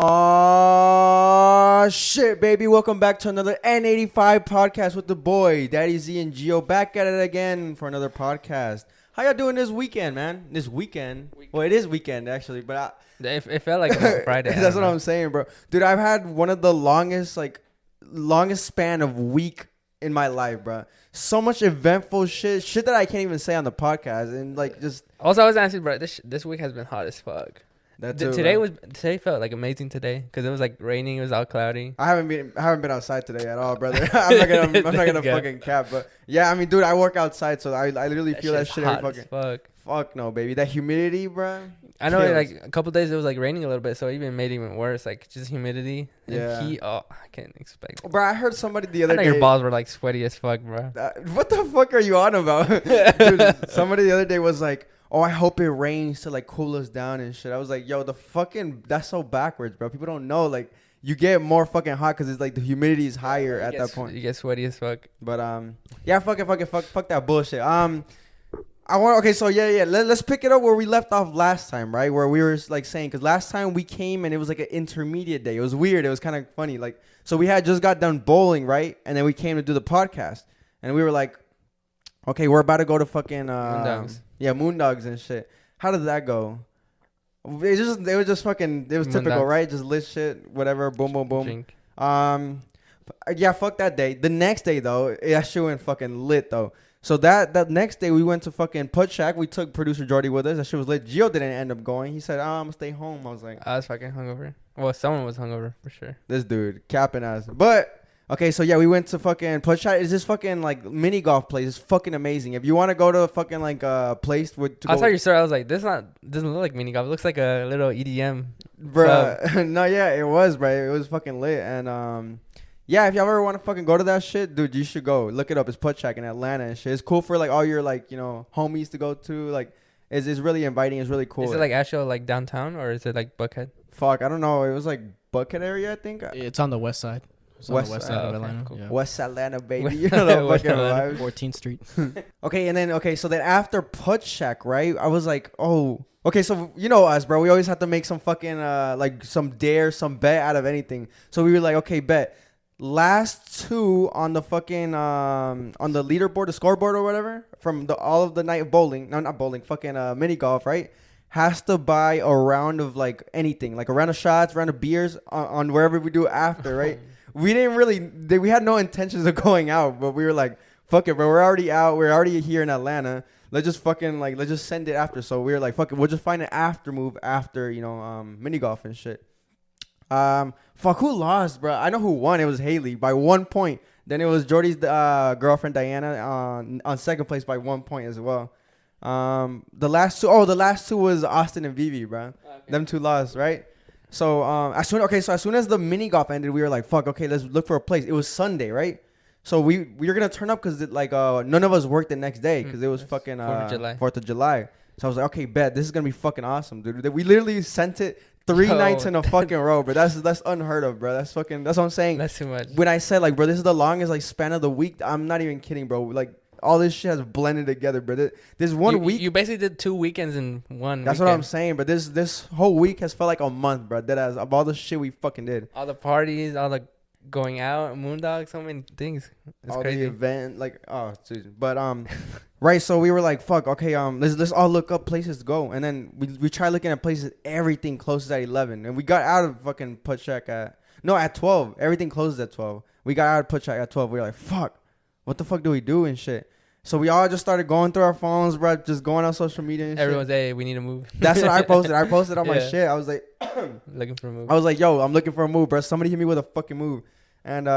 Oh shit, baby. Welcome back to another N85 podcast with the boy, Daddy Z and Gio, back at it again for another podcast. How y'all doing this weekend, man? This weekend. Well, it is weekend, actually, but It felt like a Friday. that's what I'm saying, bro. Dude, I've had one of the longest span of week in my life, bro. So much eventful shit that I can't even say on the podcast, and just Also, I was asking, bro. This week has been hot as fuck. that too, Today felt like amazing today because it was like raining. It was all cloudy. I haven't been outside today at all, brother. I'm not gonna fucking cap, but yeah, I mean, dude, I work outside, so I literally feel that shit every fucking. Fuck no, baby. That humidity, bro. I know, like a couple days it was like raining a little bit, so it even made it even worse. Like just humidity and heat. Oh, I can't expect. Bro, I heard somebody the other day. Your balls were like sweaty as fuck, bro. What the fuck are you on about? Dude, somebody the other day was like, "Oh, I hope it rains to like cool us down and shit." I was like, "Yo, that's so backwards, bro. People don't know like." You get more fucking hot because it's like the humidity is higher at that point. You get sweaty as fuck. But yeah, fuck that bullshit. Let's pick it up where we left off last time, right? Where we were like saying, because last time we came and it was like an intermediate day. It was weird. It was kind of funny. Like, so we had just got done bowling, right? And then we came to do the podcast, and we were like, okay, we're about to go to fucking Moondogs. Yeah, Moondogs and shit. How did that go? It was typical, right? Just lit shit, whatever, boom, boom, boom. Drink. Yeah, fuck that day. The next day though, that shit went fucking lit though. So that next day we went to fucking Put Shack. We took producer Jordy with us. That shit was lit. Gio didn't end up going. He said, I'm gonna stay home. I was like, I was fucking hungover. Well, someone was hungover for sure. This dude capping ass. But okay, so yeah, we went to fucking Put Shack. It's this fucking like mini golf place. It's fucking amazing. If you want to go to a fucking like place I saw your story. I was like, doesn't look like mini golf. It looks like a little EDM. Bruh. No, yeah, it was, bro. It was fucking lit. And yeah, if y'all ever want to fucking go to that shit, dude, you should go. Look it up. It's Put Shack in Atlanta and shit. It's cool for like all your like, homies to go to. Like, it's really inviting. It's really cool. Is it like actual like downtown or is it like Buckhead? Fuck, I don't know. It was like Buckhead area, I think. It's on the west side. It's on the west side of Atlanta. Cool. Yeah. West Atlanta, baby. You know the fucking vibes. 14th Street. So then after Put Shack, right? I was like, oh, okay. So you know us, bro. We always have to make some fucking like some some bet out of anything. So we were like, okay, bet. Last two on the fucking on the leaderboard, the scoreboard or whatever, from all of the night of bowling. No, not bowling. Fucking mini golf, right? Has to buy a round of like anything, like a round of shots, round of beers on wherever we do after, right? We had no intentions of going out, but we were like, fuck it, bro. We're already out. We're already here in Atlanta. Let's just send it after. So we were like, fuck it. We'll just find an after move after, mini golf and shit. Fuck, who lost, bro? I know who won. It was Haley by 1 point. Then it was Jordy's girlfriend Diana on second place by 1 point as well. The last two was Austin and Vivi, bro. Okay. Them two lost, right? So as soon as the mini golf ended, we were like, fuck, okay, let's look for a place. It was Sunday, right? So we were gonna turn up because none of us worked the next day because it was fucking 4th of July. So I was like, okay, bet this is gonna be fucking awesome, dude. We literally sent it 3 nights in a fucking row, bro. That's unheard of, bro. That's what I'm saying. That's too much. When I said like, bro, this is the longest like span of the week, I'm not even kidding, bro. Like all this shit has blended together, bro. This week. You basically did 2 weekends in one. That's what I'm saying, but this whole week has felt like a month, bro. That has of all the shit we fucking did. All the parties, all the going out, Moondog, so many things. It's all crazy. The event, like but right. So we were like, fuck, okay, let's all look up places to go, and then we tried looking at places. Everything closes at 11, and we got out of fucking Put Shack at 12. Everything closes at 12. We got out of Put Shack at 12. We were like, fuck, what the fuck do we do and shit. So we all just started going through our phones, bro, just going on social media and Everyone's, shit. hey, we need a move. That's what I posted. I posted on my shit. I was like, looking for a move. I was like, yo, I'm looking for a move, bro. Somebody hit me with a fucking move. And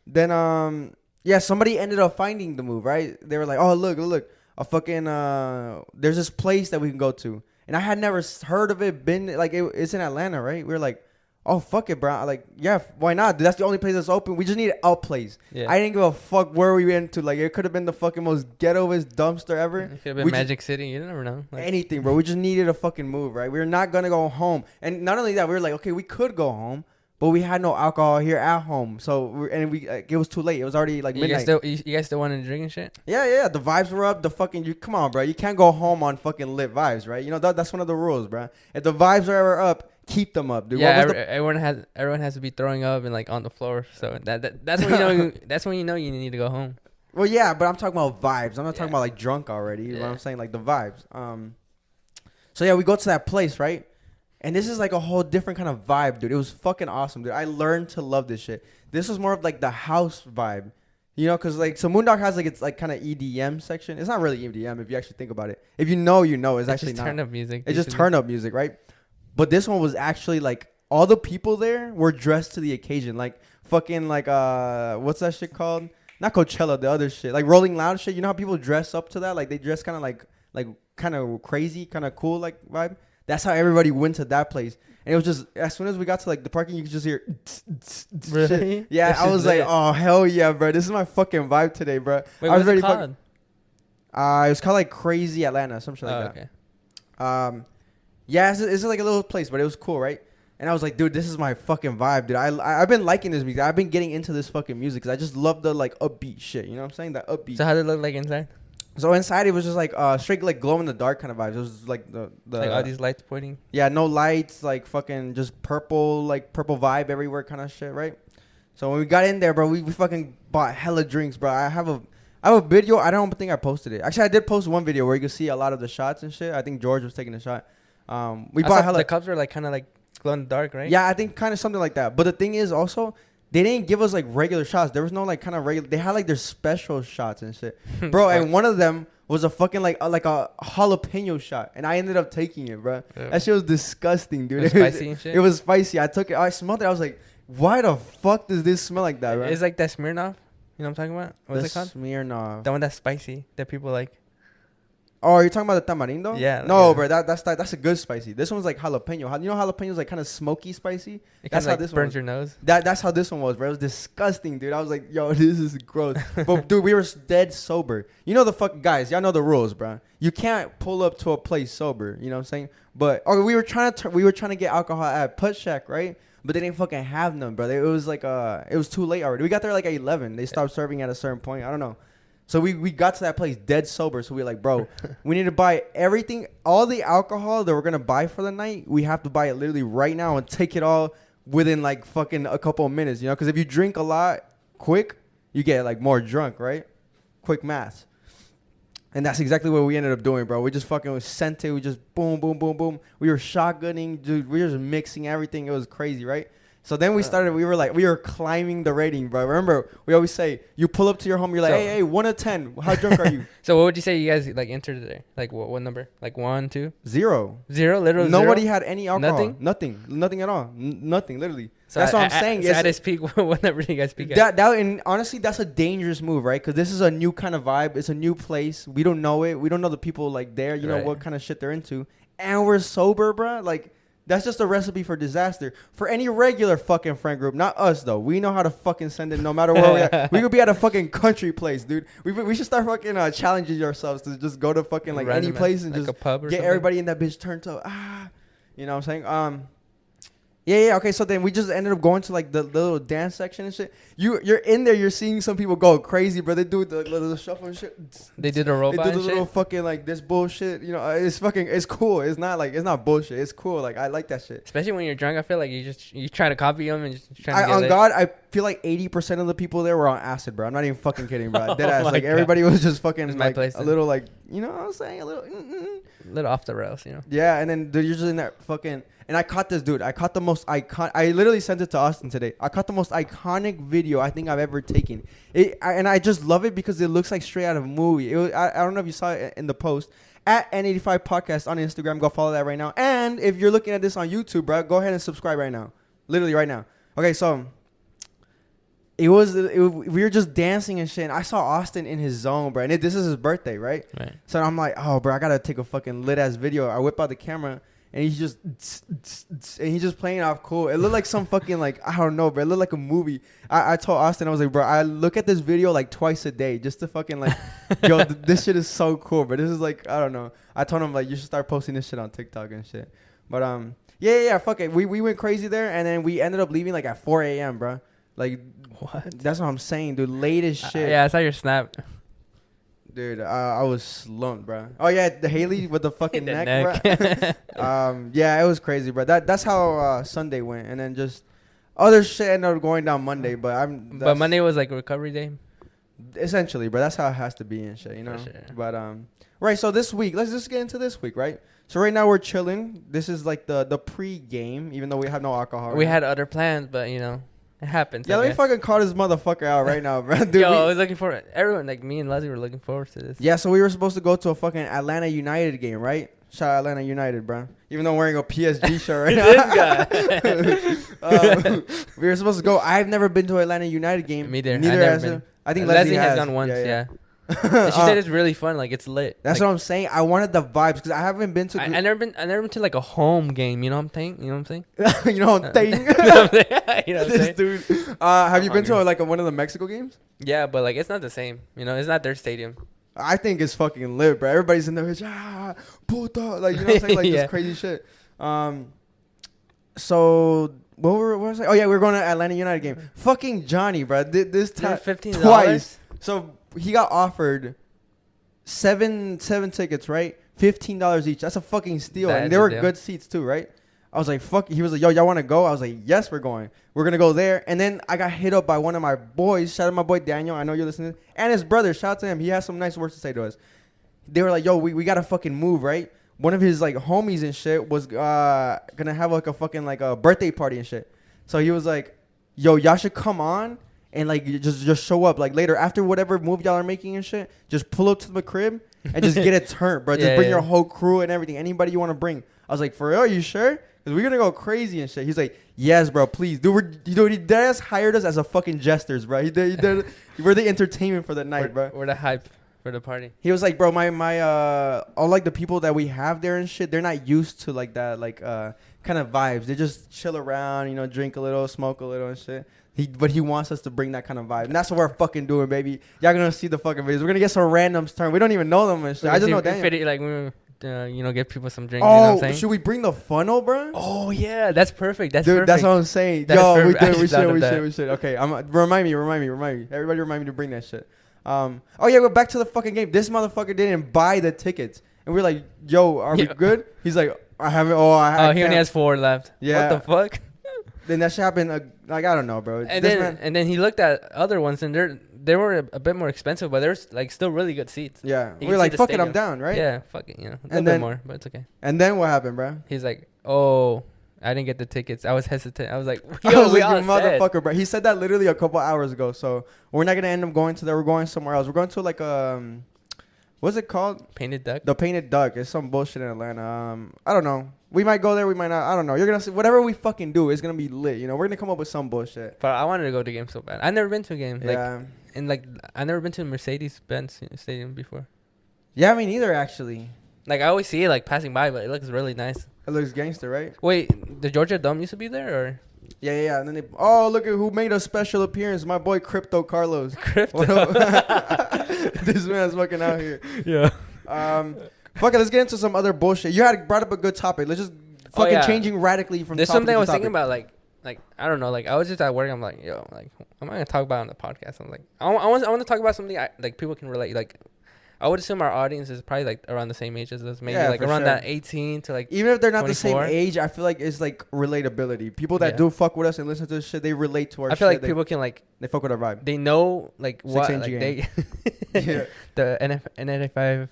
then somebody ended up finding the move, right? They were like, oh, look, a fucking, there's this place that we can go to. And I had never heard of it, it's in Atlanta, right? We were like, oh, fuck it, bro. Like, yeah, why not? Dude, that's the only place that's open. We just need a place. Yeah. I didn't give a fuck where we went to. Like, it could have been the fucking most ghettoest dumpster ever. It could have been Magic City. You never know. Like, anything, bro. We just needed a fucking move, right? We were not going to go home. And not only that, we were like, okay, we could go home. But we had no alcohol here at home. So, it was too late. It was already like midnight. You guys still wanted to drink and shit? Yeah. The vibes were up. Come on, bro. You can't go home on fucking lit vibes, right? You know, that's one of the rules, bro. If the vibes are ever up, keep them up, dude. Yeah, everyone has to be throwing up and like on the floor. So that's when you know that's when you know you need to go home. Well, yeah, but I'm talking about vibes. I'm not talking about like drunk already. You know what I'm saying? Like the vibes. So yeah, we go to that place, right? And this is like a whole different kind of vibe, dude. It was fucking awesome, dude. I learned to love this shit. This was more of like the house vibe, you know, because like so Moondog has like its like kind of EDM section. It's not really EDM if you actually think about it. If you know, you know. It's actually just not. Turn up music. It's just turn up music, right? But this one was actually like all the people there were dressed to the occasion, like fucking like what's that shit called? Not Coachella, the other shit, like Rolling Loud shit. You know how people dress up to that? Like they dress kind of like kind of crazy, kind of cool like vibe. That's how everybody went to that place. And it was just, as soon as we got to like the parking, you could just hear really? Shit. Yeah, I was like, oh hell yeah, bro. This is my fucking vibe today, bro. Wait, I was what's it called? It was called like Crazy Atlanta, some shit like that. Okay. Yeah, it's like a little place, but it was cool, right? And I was like, dude, this is my fucking vibe, dude. I've been liking this music. I've been getting into this fucking music because I just love the like upbeat shit. You know what I'm saying? That upbeat. So how did it look like inside? So inside it was just like straight like glow in the dark kind of vibes. It was like the like all these lights pointing. Yeah, no lights, like fucking just purple vibe everywhere kind of shit, right? So when we got in there, bro, we fucking bought hella drinks, bro. I have a video. I don't think I posted it. Actually, I did post one video where you can see a lot of the shots and shit. I think George was taking a shot. We bought hella. The cups were like kind of like glow in the dark, right? Yeah, I think kind of something like that. But the thing is also, they didn't give us like regular shots. There was no like kind of regular. They had like their special shots and shit, bro. And one of them was a fucking like a jalapeno shot, and I ended up taking it, bro. Yeah. That shit was disgusting, dude. It was spicy and shit. It was spicy. I took it. I smelled it. I was like, why the fuck does this smell like that, bro? It's like that Smirnoff. You know what I'm talking about? What's it called? Smirnoff. The one that's spicy that people like. Oh, you're talking about the tamarindo? Yeah. No, yeah. Bro, that's a good spicy. This one's like jalapeno. You know jalapeno's like kind of smoky spicy? That's how this burns your nose. That's how this one was, bro. It was disgusting, dude. I was like, yo, this is gross. But dude, we were dead sober. You know the fuck guys, y'all know the rules, bro. You can't pull up to a place sober, you know what I'm saying? But we were trying to get alcohol at Putt Shack, right? But they didn't fucking have none, bro. It was like it was too late already. We got there like at 11. They stopped serving at a certain point. I don't know. So we got to that place dead sober. So we were like, bro, we need to buy everything, all the alcohol that we're going to buy for the night. We have to buy it literally right now and take it all within like fucking a couple of minutes, you know? Because if you drink a lot quick, you get like more drunk, right? Quick math. And that's exactly what we ended up doing, bro. We just fucking sent it. We just boom, boom, boom, boom. We were shotgunning, dude. We were just mixing everything. It was crazy, right? So then we were climbing the rating, bro. Remember, we always say, you pull up to your home, you're like, hey, 1 to 10. How drunk are you? So what would you say you guys like entered today? Like what number? Like 1, 2? 0. 0? Literally Nobody 0? had any alcohol. Nothing at all. Nothing, literally. So that's what I'm saying. So at its peak, what number do you guys peak at? And honestly, that's a dangerous move, right? Because this is a new kind of vibe. It's a new place. We don't know it. We don't know the people like there. You know what kind of shit they're into. And we're sober, bro. Like, that's just a recipe for disaster. For any regular fucking friend group. Not us, though. We know how to fucking send it no matter where we're at. We could be at a fucking country place, dude. We should start fucking challenging ourselves to just go to fucking like any place and like just a pub or get something? Everybody in that bitch turned up. You know what I'm saying? Yeah. Okay, so then we just ended up going to like the little dance section and shit. You're in there. You're seeing some people go crazy, bro. They do the little shuffle and shit. They did a robot. They do the and little shit? fucking like this bullshit. You know, it's cool. It's not bullshit. It's cool. Like I like that shit. Especially when you're drunk, I feel like you try to copy them and just try to get on God, I feel like 80% of the people there were on acid, bro. I'm not even fucking kidding, bro. Dead ass. Like God. Everybody was just fucking like a little like, you know what I'm saying, a little off the rails, you know. Yeah, and then they're usually in that fucking. And I caught this dude. I caught the most iconic. I literally sent it to Austin today. I caught the most iconic video I think I've ever taken. And I just love it because it looks like straight out of a movie. I don't know if you saw it in the post. At N85 Podcast on Instagram. Go follow that right now. And if you're looking at this on YouTube, bro, go ahead and subscribe right now. Literally right now. Okay, so we were just dancing and shit. And I saw Austin in his zone, bro. And this is his birthday, right? Right. So I'm like, oh, bro, I got to take a fucking lit-ass video. I whip out the camera. And he's just playing off cool. It looked like some fucking like, I don't know, bro. It looked like a movie. I told Austin, I was like, bro, I look at this video like twice a day just to fucking like, yo, this shit is so cool. But this is like, I don't know. I told him like, you should start posting this shit on TikTok and shit. But yeah, fuck it. We went crazy there, and then we ended up leaving like at 4 a.m., bro. Like, what? That's what I'm saying, dude. Late as shit. Yeah, I saw your snap. Dude, I was slumped, bro. Oh yeah, the Haley with the fucking The neck, bro. Yeah, it was crazy, bro. That's how Sunday went, and then just other shit ended up going down Monday. But Monday was like recovery day. Essentially, bro. That's how it has to be and shit, you know. Sure. But right. So this week, let's just get into this week, right? So right now we're chilling. This is like the pre-game, even though we have no alcohol. We had other plans, but you know, it happens. Yeah, let me fucking call this motherfucker out right now, bro. Dude, I was looking for everyone. Like me and Leslie were looking forward to this. Yeah, so we were supposed to go to a fucking Atlanta United game, right? Shout out Atlanta United, bro. Even though I'm wearing a PSG shirt right now. This guy. We were supposed to go. I've never been to an Atlanta United game. Me either. Neither has him. I think Leslie has gone once. Yeah. And she said it's really fun. Like it's lit. That's like, what I'm saying. I wanted the vibes because I haven't been to. I never been to like a home game. You know what I'm saying? You know what I'm saying? You know what I'm saying? You know what I'm This saying? dude. Have you been to one of the Mexico games? Yeah, but like it's not the same. You know, it's not their stadium. I think it's fucking lit, bro. Everybody's in there, puta, like you know what I'm saying, like this crazy shit. So what was I? Oh yeah, we were going to Atlanta United game. Fucking Johnny, bro. This time $15 twice. So he got offered seven tickets, right? $15 each. That's a fucking steal, and they were good seats too, right? I was like, fuck. He was like, yo, y'all want to go? I was like, yes, we're going. We're going to go there. And then I got hit up by one of my boys. Shout out my boy Daniel. I know you're listening. And his brother. Shout out to him. He has some nice words to say to us. They were like, yo, we got to fucking move, right? One of his, like, homies and shit was going to have, like, a fucking, like, a birthday party and shit. So he was like, yo, y'all should come on and, like, just show up. Like, later, after whatever move y'all are making and shit, just pull up to the crib and just get it turned, bro. Just bring your whole crew and everything. Anybody you want to bring. I was like, for real? Are you sure? Because we're going to go crazy and shit. He's like, yes, bro, please. Dude, he dead hired us as a fucking jesters, bro. We're the entertainment for the night, bro. We're the hype for the party. He was like, bro, my all, like, the people that we have there and shit, they're not used to, like, that, like, kind of vibes. They just chill around, you know, drink a little, smoke a little and shit. But he wants us to bring that kind of vibe. And that's what we're fucking doing, baby. Y'all going to see the fucking videos. We're going to get some randoms turned. We don't even know them and shit. I just know Daniel. You know, give people some drinks. Oh, you know what I'm saying? Should we bring the funnel, bro? Oh yeah, that's perfect. Dude, that's what I'm saying. Yo, we should. Okay, remind me. Everybody remind me to bring that shit. Oh yeah, go back to the fucking game. This motherfucker didn't buy the tickets, and we're like, yo, are we good? He's like, I haven't. He only has 4 left. Yeah. What the fuck? Then that shit happened. Like, I don't know, bro. And then he looked at other ones, and they were a bit more expensive, but there's like still really good seats. Yeah, we're like, fuck it, I'm down, right? Yeah, fuck it, you know, a little bit more, but it's okay. And then what happened, bro? He's like, oh, I didn't get the tickets. I was hesitant. I was like, yo, you motherfucker, bro. He said that literally a couple hours ago. So we're not gonna end up going to there. We're going somewhere else. We're going to like what's it called? Painted Duck. The Painted Duck. It's some bullshit in Atlanta. I don't know. We might go there. We might not. I don't know. You're gonna see whatever we fucking do. It's gonna be lit. You know, we're gonna come up with some bullshit. But I wanted to go to a game so bad. I've never been to a game. Yeah. And like I've never been to a Mercedes-Benz stadium before. Yeah, me neither, actually. Like I always see it like passing by, but it looks really nice. It looks gangster, right? Wait, the Georgia Dome used to be there, or? Yeah. And then look at who made a special appearance. My boy Crypto Carlos. Crypto. This man's fucking out here. Yeah. Fuck it. Let's get into some other bullshit. You had brought up a good topic. Let's just fucking changing radically from. There's something I was thinking about, like I don't know, like I was just at work. I'm like, yo, like I'm not gonna talk about it on the podcast. I'm like, I want to talk about something like people can relate. Like I would assume our audience is probably like around the same age as us, maybe like around that 18 to like. Even if they're not 24. the same age, I feel like it's like relatability. People that do fuck with us and listen to this shit, they relate to our. I feel like people can like they fuck with our vibe. They know like what like they the N85.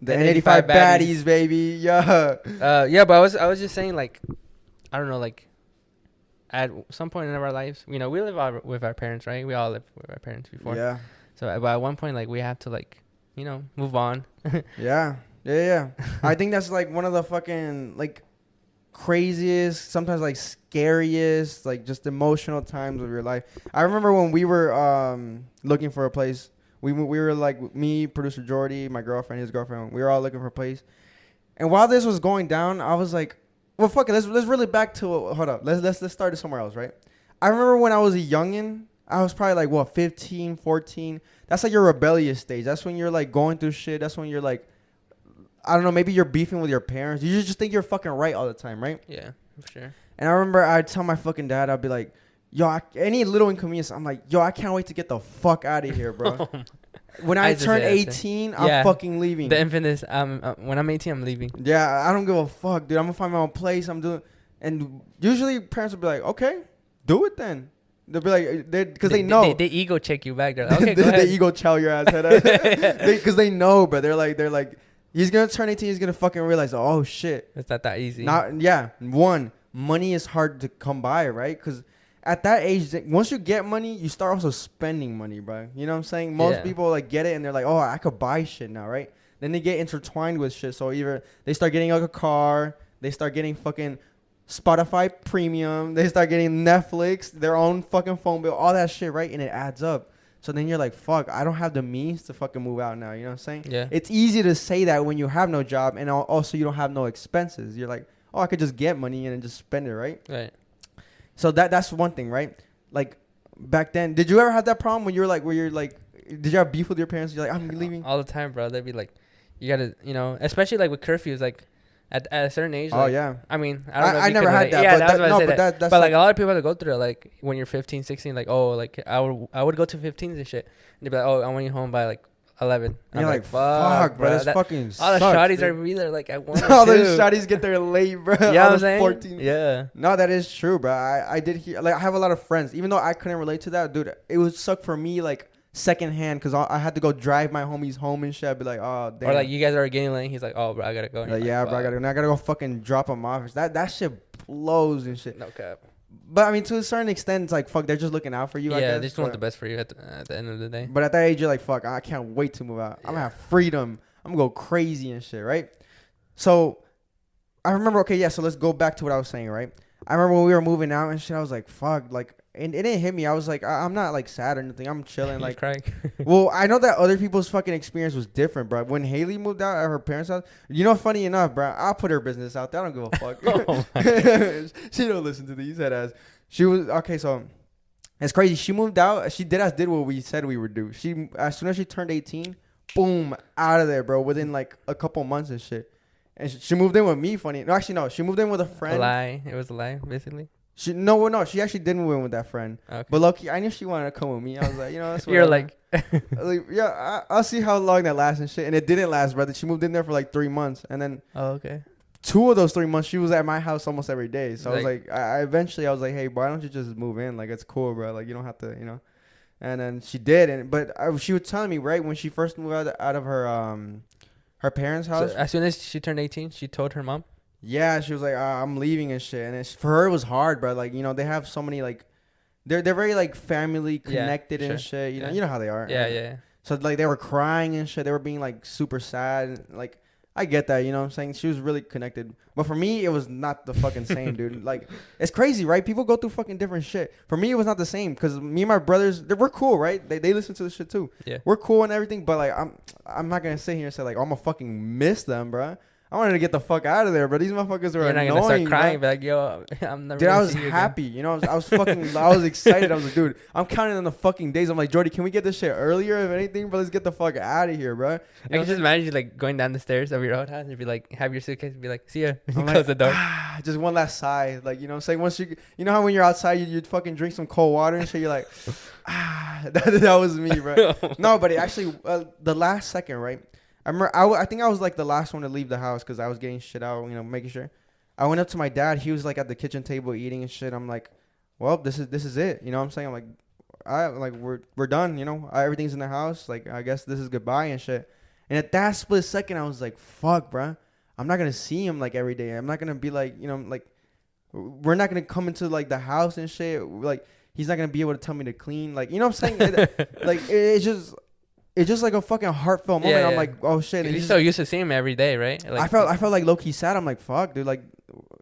The N85 baddies, baby. Yeah. But I was just saying, like, I don't know, like, at some point in our lives, you know, we live with our parents, right? We all lived with our parents before. Yeah. So, but at one point, like, we have to, like, you know, move on. Yeah. I think that's, like, one of the fucking, like, craziest, sometimes, like, scariest, like, just emotional times of your life. I remember when we were looking for a place. We were like me, producer Jordy, my girlfriend, his girlfriend. We were all looking for a place, and while this was going down, I was like, "Well, fuck it. Let's really back to hold up. Let's start it somewhere else, right?" I remember when I was a youngin', I was probably like 15, 14. That's like your rebellious stage. That's when you're like going through shit. That's when you're like, I don't know, maybe you're beefing with your parents. You just think you're fucking right all the time, right? Yeah, for sure. And I remember I'd tell my fucking dad, I'd be like, yo, any little inconvenience, I'm like, yo, I can't wait to get the fuck out of here, bro. when I turn 18, I'm fucking leaving. The infamous, when I'm 18, I'm leaving. Yeah, I don't give a fuck, dude. I'm gonna find my own place. I'm doing, and usually parents will be like, okay, do it then. They'll be like, because they know. They ego check you back. They're like, okay, go ahead. They ego chow your ass head. Because they know, bro. They're like, he's gonna turn 18. He's gonna fucking realize, oh shit, it's not that easy. Money is hard to come by, right? Because at that age, once you get money, you start also spending money, bro. You know what I'm saying? Most people like get it and they're like, oh, I could buy shit now, right? Then they get intertwined with shit. So either they start getting like a car, they start getting fucking Spotify Premium, they start getting Netflix, their own fucking phone bill, all that shit, right? And it adds up. So then you're like, fuck, I don't have the means to fucking move out now. You know what I'm saying? Yeah. It's easy to say that when you have no job and also you don't have no expenses. You're like, oh, I could just get money and then just spend it, right? Right. So that's one thing, right? Like back then, did you ever have that problem when you were like, did you have beef with your parents? You're like, I'm leaving all the time, bro. They'd be like, you gotta, especially like with curfews, like at a certain age. Oh like, yeah. I mean, I don't know. I never had that. Yeah, that's but like a lot of people that go through it, like when you're 15, 16, like like I would go to 15s and shit. And they'd be like, oh, I want you home by like 11. And you're like, fuck, bro. That's fucking all the sucks, shawties dude. are either like at 1 or 2. All those shawties get there late, bro. Yeah, I'm saying. 14. Yeah. No, that is true, bro. I did hear, like, I have a lot of friends. Even though I couldn't relate to that, dude, it would suck for me, like, secondhand, because I had to go drive my homies home and shit. I'd be like, oh, damn. Or like, you guys are getting late. He's like, oh, bro, I gotta go. Like, yeah, bro, I gotta go fucking drop them off. That shit blows and shit. No cap. But I mean, to a certain extent, it's like, fuck, they're just looking out for you. I guess, they just want the best for you at the end of the day. But at that age, you're like, fuck, I can't wait to move out. I'm gonna have freedom. I'm gonna go crazy and shit, right? So I remember, so let's go back to what I was saying, right? I remember when we were moving out and shit, I was like, fuck, like, and it didn't hit me. I was like, I'm not like sad or anything. I'm chilling, like crying. Well, I know that other people's fucking experience was different, bro. When Haley moved out at her parents' house, funny enough, bro, I'll put her business out there. I don't give a fuck. She don't listen to these head ass. She was so it's crazy. She moved out. She did what we said we would do. She, as soon as she turned 18, boom, out of there, bro. Within like a couple months and shit. And she moved in with me. Funny, no, actually no. She moved in with a friend. A lie. It was a lie, basically. She actually didn't move in with that friend. Okay. But lucky, I knew she wanted to come with me. I was like, that's what you're like, I'll see how long that lasts and shit. And it didn't last, brother. She moved in there for like 3 months, and then okay. 2 of those 3 months, she was at my house almost every day. So I was like, I eventually was like, hey, why don't you just move in? Like, it's cool, bro. Like, you don't have to, And then she did, but she was telling me, right, when she first moved out of her parents' house. So as soon as she turned 18, she told her mom. Yeah, she was like, I'm leaving and shit. And for her, it was hard, bro. Like, they have so many, like, they're very, like, family connected and shit. You know how they are. Yeah. So, like, they were crying and shit. They were being, like, super sad. And, like, I get that, you know what I'm saying? She was really connected. But for me, it was not the fucking same, dude. Like, it's crazy, right? People go through fucking different shit. For me, it was not the same. Because me and my brothers, we're cool, right? They listen to this shit, too. Yeah. We're cool and everything. But, like, I'm not going to sit here and say, like, I'm going to fucking miss them, bro. I wanted to get the fuck out of there, but these motherfuckers were annoying. You're not gonna start crying, be like, yo, I'm never. Dude, I was happy, I was fucking, I was excited. I was like, dude, I'm counting on the fucking days. I'm like, Jordy, can we get this shit earlier, if anything? But let's get the fuck out of here, bro. I can just imagine you like going down the stairs of your old house and be like, have your suitcase and be like, see ya. You close the door. Just one last sigh, like, I'm saying, once you how when you're outside, you'd fucking drink some cold water and shit. You're like, that was me, bro. No, but it actually, the last second, right? I remember I think I was like the last one to leave the house because I was getting shit out, making sure. I went up to my dad. He was like at the kitchen table eating and shit. I'm like, well, this is it. You know what I'm saying? I'm like, we're done. Everything's in the house. Like, I guess this is goodbye and shit. And at that split second, I was like, fuck, bro. I'm not gonna see him like every day. I'm not gonna be like, like, we're not gonna come into like the house and shit. Like, he's not gonna be able to tell me to clean. Like, you know what I'm saying? Like, it's just like a fucking heartfelt moment. I'm like, oh shit. You're so used to seeing him every day, right? Like, I felt like low-key sad. I'm like, fuck, dude. Like,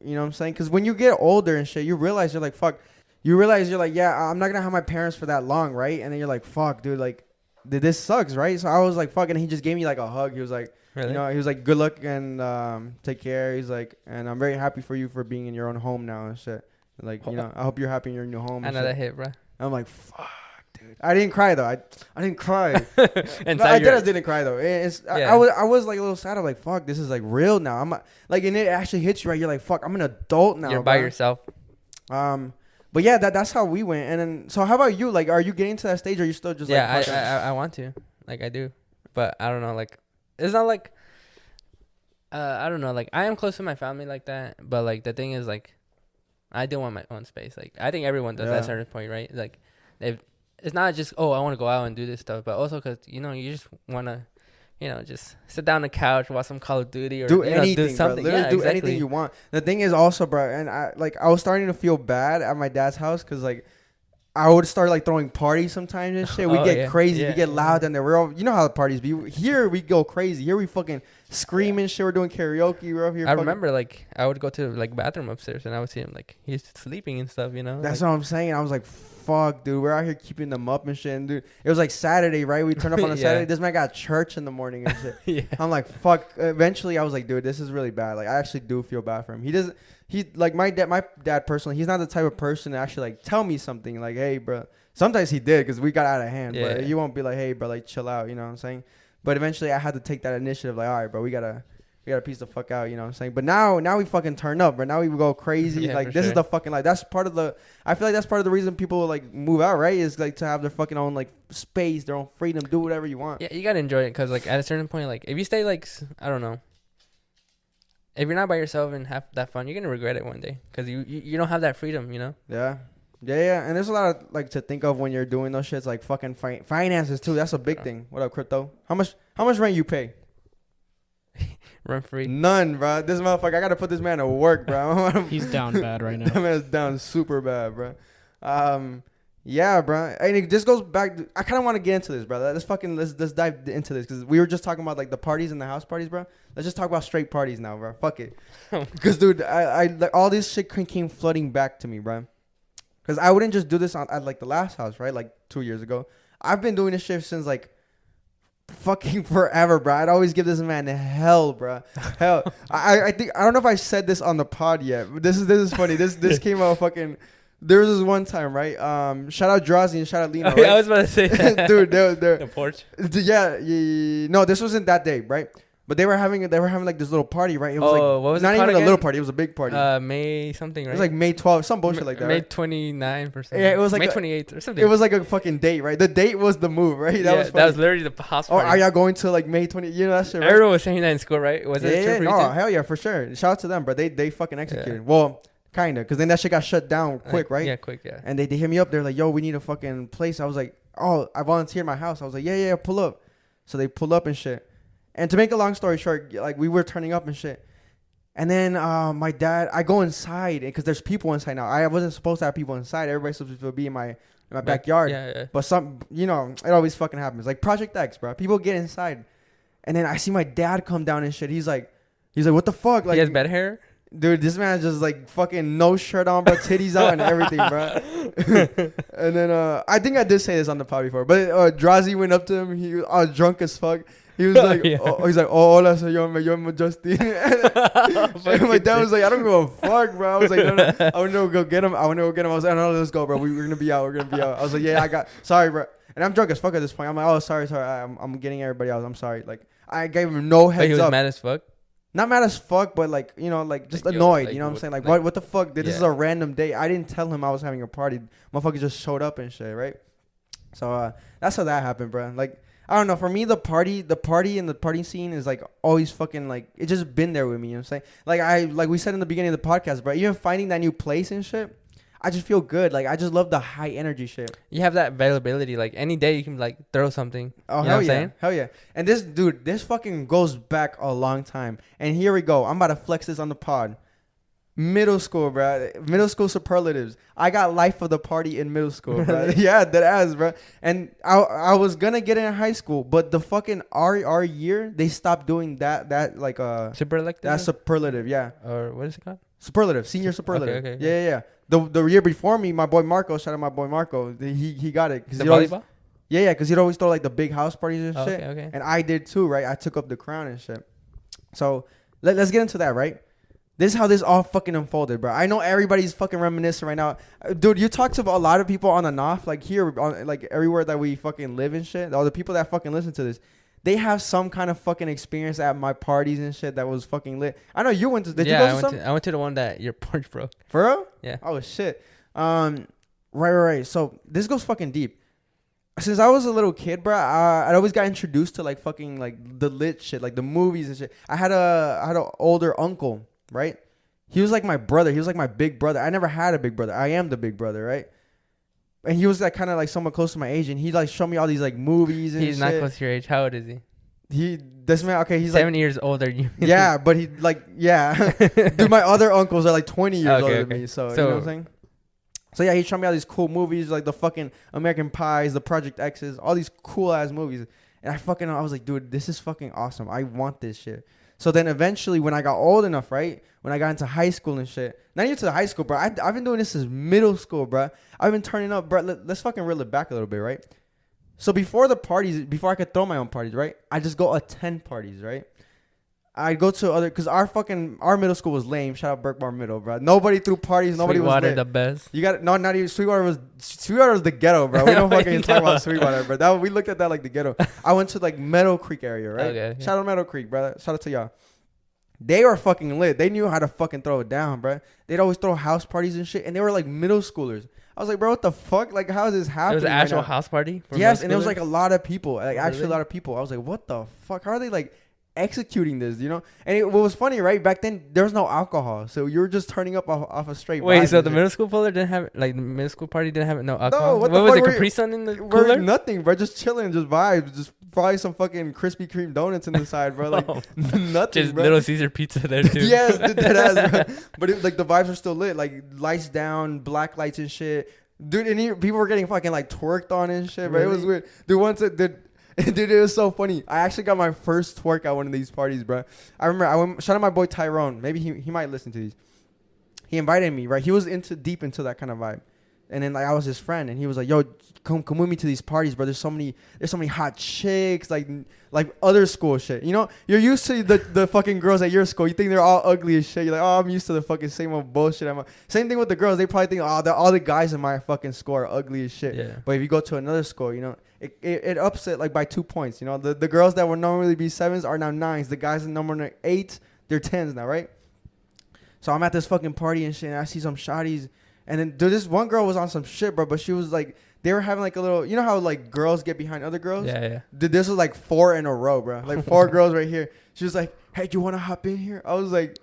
you know what I'm saying? Because when you get older and shit, you realize you're like, fuck. You realize you're like, yeah, I'm not gonna have my parents for that long, right? And then you're like, fuck, dude. Like, this sucks, right? So I was like, fuck, and he just gave me like a hug. He was like, really? He was like, good luck and take care. He's like, and I'm very happy for you for being in your own home now and shit. Like, I hope you're happy in your new home. I know that hit, bro. I'm like, fuck. Dude. I didn't cry though. I didn't cry. I didn't cry though. I was like a little sad. I'm like, fuck, this is like real now. I'm like, and it actually hits you, right? You're like, fuck, I'm an adult now. You're by yourself. But yeah, that's how we went. And then, so how about you? Like, are you getting to that stage, or are you still just I want to. Like I do, but I don't know. Like it's not like I don't know. Like I am close to my family like that, but like the thing is like I do want my own space. Like I think everyone does at a certain point, right? Like if it's not just I want to go out and do this stuff, but also because you just want to. Just sit down on the couch, watch some Call of Duty, or do anything, do something. Bro. Literally do anything you want. The thing is also, bro, and I was starting to feel bad at my dad's house because like I would start like throwing parties sometimes and shit. We get crazy, we get loud, and we're all, how the parties be. Here we go crazy. Here we fucking screaming shit. We're doing karaoke. We're up here. I remember like I would go to like bathroom upstairs and I would see him like he's sleeping and stuff. That's what I'm saying. I was like, fuck, dude, we're out here keeping them up and shit. And dude, it was like Saturday, right? We turned up on a Saturday. This man got church in the morning and shit. I'm like, fuck. Eventually, I was like, dude, this is really bad. Like, I actually do feel bad for him. He like my dad personally, he's not the type of person to actually like tell me something like, hey, bro. Sometimes he did because we got out of hand, but he won't be like, hey, bro, like chill out. You know what I'm saying? But eventually, I had to take that initiative. Like, all right, bro, we gotta piece the fuck out. You know what I'm saying? But now we fucking turn up, bro. Now we go crazy. Like this is the fucking like that's part of the. I feel like that's part of the reason people like move out, right? Is like to have their fucking own like space, their own freedom, do whatever you want. Yeah, you gotta enjoy it because like at a certain point, like if you stay like I don't know. If you're not by yourself and have that fun, you're gonna regret it one day because you don't have that freedom, Yeah. And there's a lot of like to think of when you're doing those shits, like fucking finances too. That's a big thing. What up, crypto? How much rent you pay? Rent free. None, bro. This motherfucker, I gotta put this man to work, bro. He's down bad right now. That man's down super bad, bro. Yeah, bro. And it just goes back. I kind of want to get into this, bro. Let's dive into this because we were just talking about like the parties and the house parties, bro. Let's just talk about straight parties now, bro. Fuck it. Because, dude, I like all this shit came flooding back to me, bro. Because I wouldn't just do this at like the last house, right? Like 2 years ago. I've been doing this shit since like fucking forever, bro. I'd always give this man hell, bro. Hell. I think I don't know if I said this on the pod yet. But this is funny. This came out fucking. There was this one time, right? Shout out Drazi and shout out Lino. Right? I was about to say that. Dude, they're the porch. Yeah. No, this wasn't that day, right? But they were having like this little party, right? It was what was not it even again? a little party. It was a big party. May something, right? It was like May 12th, some bullshit like that. May right? 29th or something. Yeah, it was like May 28th or something. It was like a fucking date, right? The date was the move, right? That was literally the house party. Oh, are y'all going to like May 20th? You know that shit, right? Everyone was saying that in school, right? Was it true for you too? Hell yeah, for sure. Shout out to them, bro. They fucking executed. Well, kind of, because then that shit got shut down quick, right? Yeah, quick, yeah. And they hit me up. They're like, yo, we need a fucking place. I was like, oh, I volunteered my house. I was like, yeah, pull up. So they pull up and shit. And to make a long story short, like we were turning up and shit. And then my dad, I go inside because there's people inside now. I wasn't supposed to have people inside. Everybody's supposed to be in my backyard. Yeah. But it always fucking happens. Like Project X, bro. People get inside. And then I see my dad come down and shit. He's like, what the fuck? Like, he has bed hair? Dude, this man just like fucking no shirt on, bro, titties out and everything, bro. And then I think I did say this on the pod before, but Drazi went up to him. He was drunk as fuck. He was like, hola, señor, yo me Justin. And my dad was like, I don't give a fuck, bro. I was like, no, I want to go get him. I was like, no, let's go, bro. We're gonna be out. I was like, yeah, sorry, bro. And I'm drunk as fuck at this point. I'm like, oh, sorry. I'm getting everybody else. I'm sorry. Like I gave him no heads up. He was mad as fuck. Not mad as fuck, but like, like just annoyed. You know what I'm saying? Like, what the fuck? This is a random day. I didn't tell him I was having a party. Motherfucker just showed up and shit, right? So that's how that happened, bro. Like, I don't know. For me, the party and the party scene is like always fucking like it just been there with me. You know what I'm saying? Like we said in the beginning of the podcast, bro. Even finding that new place and shit, I just feel good. Like I just love the high energy shit. You have that availability. Like any day you can like throw something. Oh, you know what I'm saying? Hell yeah. And this fucking goes back a long time. And here we go. I'm about to flex this on the pod. Middle school, bro. Middle school superlatives. I got life of the party in middle school, bro. Yeah, that ass, bro. And I was gonna get in high school, but the fucking our year they stopped doing that like superlative. That's superlative, yeah. Or what is it called? Superlative, senior superlative. Okay. Yeah. The year before me, my boy Marco, shout out my boy Marco. He got it. The volleyball. Yeah, because he'd always throw like the big house parties and shit. Okay. And I did too, right? I took up the crown and shit. So let's get into that, right? This is how this all fucking unfolded, bro. I know everybody's fucking reminiscing right now. Dude, you talk to a lot of people on the NOF, like here, like everywhere that we fucking live and shit. All the people that fucking listen to this, they have some kind of fucking experience at my parties and shit that was fucking lit. I know you went to. Did you go to some? I went to the one that your porch broke. For real? Yeah. Oh shit. Right. So this goes fucking deep. since I was a little kid, bro, I always got introduced to like fucking like the lit shit, like the movies and shit. I had an older uncle, right? He was like my brother. He was like my big brother. I never had a big brother. I am the big brother, right? And he was like kind of like somewhat close to my age, and he like showed me all these like movies and He's shit. not close to your age. How old is he? This man, okay, he's 7 like years older than you. yeah, but he like yeah. Dude, my other uncles are like 20 years older than me, so you know what I'm saying? So yeah, he showed me all these cool movies, like the fucking American Pies, the Project X's, all these cool ass movies. And I was like, dude, this is fucking awesome. I want this shit. So then eventually when I got old enough, right? When I got into high school and shit. Not even to high school, bro. I've been doing this since middle school, bro. I've been turning up, bro. Let's fucking reel it back a little bit, right? So before the parties, before I could throw my own parties, right? I just go attend parties, right? I go to other, because our middle school was lame. Shout out Berkmar Middle, bro. Nobody threw parties. Nobody was lit. the best. You got no, not even Sweetwater was the ghetto, bro. We don't fucking talk about Sweetwater, bro. We looked at that like the ghetto. I went to like Meadow Creek area, right? Okay. Shout out Meadow Creek, brother. Shout out to y'all. They were fucking lit. They knew how to fucking throw it down, bro. They'd always throw house parties and shit, and they were like middle schoolers. I was like, bro, what the fuck? Like, how is this happening? It was an actual house party? Yes, and it was like a lot of people, like actually a lot of people. I was like, what the fuck? How are they like executing this, you know? And what was funny, right? Back then, there was no alcohol, so you were just turning up off a straight. Wait, so the middle school party didn't have the middle school party didn't have no alcohol? No, what was it? Capri Sun in the cooler? Nothing, bro. Just chilling, just vibes, just probably some fucking Krispy Kreme donuts in the side, bro. Like nothing, just bro. Little Caesar pizza there too. Yes, dead ass, bro. But it, like the vibes were still lit, like lights down, black lights and shit. Dude, and people were getting fucking like twerked on and shit, bro. Really? It was weird. Dude, once dude, it was so funny. I actually got my first twerk at one of these parties, bro. I remember shout out my boy Tyrone. Maybe he might listen to these. He invited me, right? He was deep into that kind of vibe. And then like I was his friend, and he was like, "Yo, come with me to these parties, bro. There's so many hot chicks, like other school shit. You know, you're used to the fucking girls at your school. You think they're all ugly as shit. You're like, oh, I'm used to the fucking same old bullshit. Same thing with the girls. They probably think, oh, all the guys in my fucking school are ugly as shit. Yeah. But if you go to another school, you know, it ups it like by 2 points. You know, the girls that would normally be 7s are now 9s. The guys in number 8, they're 10s now, right? So I'm at this fucking party and shit, and I see some shotties. And then dude, this one girl was on some shit, bro. But she was like, they were having like a little, you know how like girls get behind other girls? Yeah. Dude, this was like 4 in a row, bro. Like 4 girls right here. She was like, "Hey, do you want to hop in here?" I was like,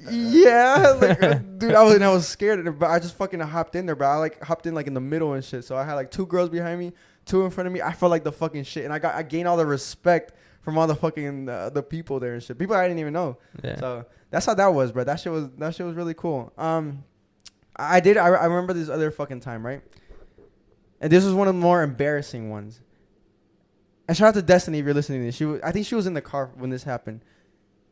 "Yeah." Like, dude, I was scared, but I just fucking hopped in there, bro. I like hopped in like in the middle and shit. So I had like 2 girls behind me, 2 in front of me. I felt like the fucking shit, and I gained all the respect from all the fucking the people there and shit. People I didn't even know. Yeah. So that's how that was, bro. That shit was really cool. I remember this other fucking time, right? And this was one of the more embarrassing ones. And shout out to Destiny if you're listening to this. I think she was in the car when this happened.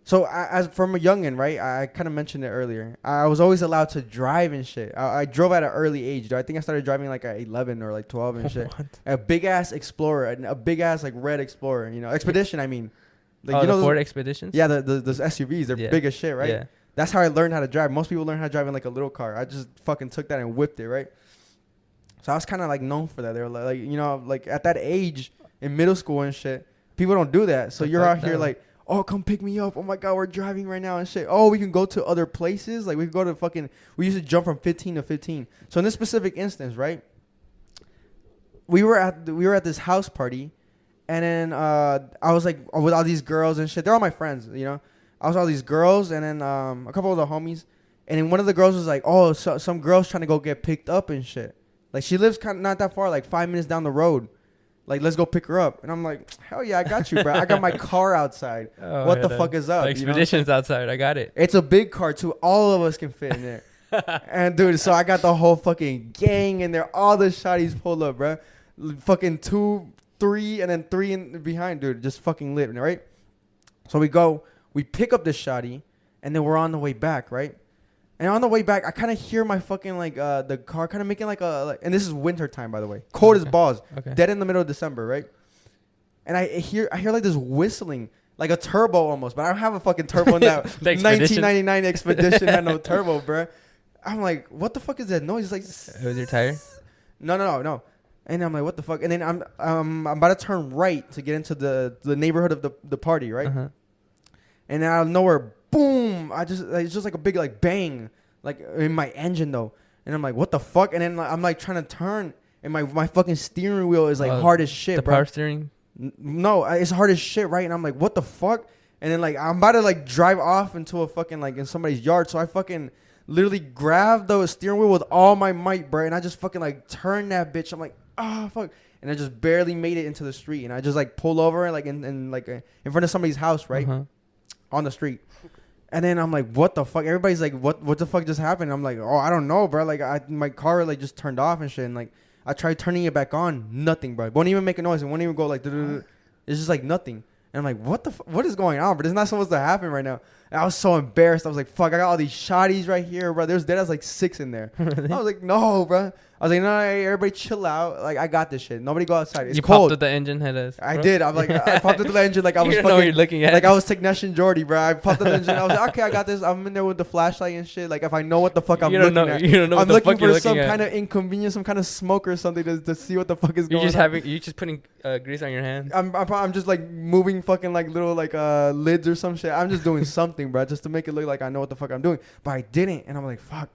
So as from a youngin', right? I kind of mentioned it earlier. I was always allowed to drive and shit. I drove at an early age. I think I started driving like at 11 or like 12 and shit. What? A big ass Explorer, a big ass like red Explorer. You know, Expedition. I mean, like, oh, you know the Ford those, Expeditions. yeah, those SUVs. They're big as shit, right? Yeah. That's how I learned how to drive. Most people learn how to drive in like a little car. I just fucking took that and whipped it, right? So I was kind of like known for that. They were like, you know, like at that age in middle school and shit, people don't do that. So you're out here like, oh, come pick me up. Oh my God, we're driving right now and shit. Oh, we can go to other places. Like we can go to we used to jump from 15 to 15. So in this specific instance, right? We were at this house party, and then I was like with all these girls and shit. They're all my friends, you know. I was with all these girls, and then a couple of the homies, and then one of the girls was like, "Oh, so some girl's trying to go get picked up and shit. Like she lives kind of not that far, like 5 minutes down the road. Like let's go pick her up." And I'm like, "Hell yeah, I got you, bro. I got my car outside. What the fuck is up? The Expedition's outside. I got it. It's a big car too. All of us can fit in there." And dude, so I got the whole fucking gang in there. All the shotties pulled up, bro. Fucking 2, 3, and then 3 in behind, dude. Just fucking lit, right? So we pick up this shotty, and then we're on the way back, right? And on the way back, I kind of hear my fucking like the car kind of making like and this is winter time, by the way, cold as balls, dead in the middle of December, right? And I hear like this whistling, like a turbo almost, but I don't have a fucking turbo in that 1999 Expedition had no turbo, bro. I'm like, what the fuck is that noise? It's like, it was your tire? No. And I'm like, what the fuck? And then I'm about to turn right to get into the neighborhood of the party, right? Uh-huh. And out of nowhere, boom! It's just like a big like bang, like in my engine though. And I'm like, what the fuck? And then I'm like trying to turn, and my fucking steering wheel is like hard as shit, the bro. power steering. No, it's hard as shit, right? And I'm like, what the fuck? And then like I'm about to like drive off into a fucking like in somebody's yard, so I fucking literally grabbed the steering wheel with all my might, bro, and I just fucking like turned that bitch. I'm like, oh fuck, and I just barely made it into the street, and I just like pull over like in front of somebody's house, right, on the street. And then I'm like, what the fuck? Everybody's like, what the fuck just happened? I'm like, oh, I don't know, bro. Like my car like just turned off and shit, and like I tried turning it back on, nothing, bro. It won't even make a noise. It won't even go like, it's just like nothing. And I'm like, what is going on? But it's not supposed to happen right now. And I was so embarrassed. I was like, fuck, I got all these shotties right here, bro. There's like 6 in there. I was like, no, bro. I was like, no, everybody chill out. Like, I got this shit. Nobody go outside. It's you cold. popped with the engine head us. I did. I'm like, I popped with the engine like I was you know what you're looking at. like I was Technician Jordy, bro. I popped with the engine. I was like, okay, I got this. I'm in there with the flashlight and shit. Like, if I know what the fuck I'm looking at. You don't know I'm what the looking fuck you're for looking some at. kind of inconvenience, some kind of smoke or something to see what the fuck is going on. You're just putting grease on your hands. I'm just like moving fucking like little like lids or some shit. I'm just doing something, bro, just to make it look like I know what the fuck I'm doing. But I didn't, and I'm like, fuck.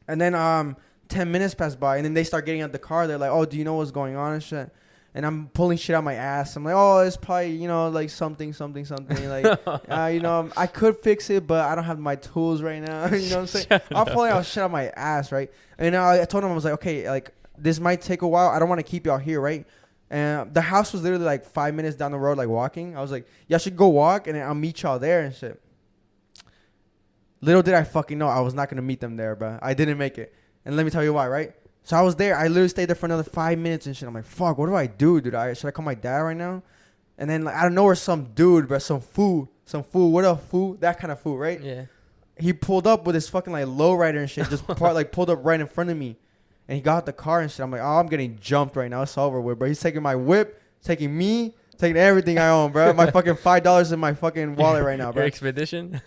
And then 10 minutes pass by, and then they start getting out the car. They're like, oh, do you know what's going on and shit? And I'm pulling shit out my ass. I'm like, oh, it's probably, you know, like something. Like, you know, I could fix it, but I don't have my tools right now. You know what I'm saying? I'm pulling out shit out my ass, right? And I told him, I was like, okay, like, this might take a while. I don't want to keep y'all here, right? And the house was literally like 5 minutes down the road, like walking. I was like, y'all should go walk, and then I'll meet y'all there and shit. Little did I fucking know I was not going to meet them there, bro. I didn't make it. And let me tell you why, right? So I was there. I literally stayed there for another 5 minutes and shit. I'm like, fuck, what do I do, dude? Should I call my dad right now? And then like, I don't know where some dude, bro, some fool. What a fool? That kind of fool, right? Yeah. He pulled up with his fucking like lowrider and shit. Just pulled up right in front of me. And he got out the car and shit. I'm like, oh, I'm getting jumped right now. It's over with, bro. He's taking my whip, taking me, taking everything I own, bro. My fucking $5 in my fucking wallet right now, bro. Your expedition?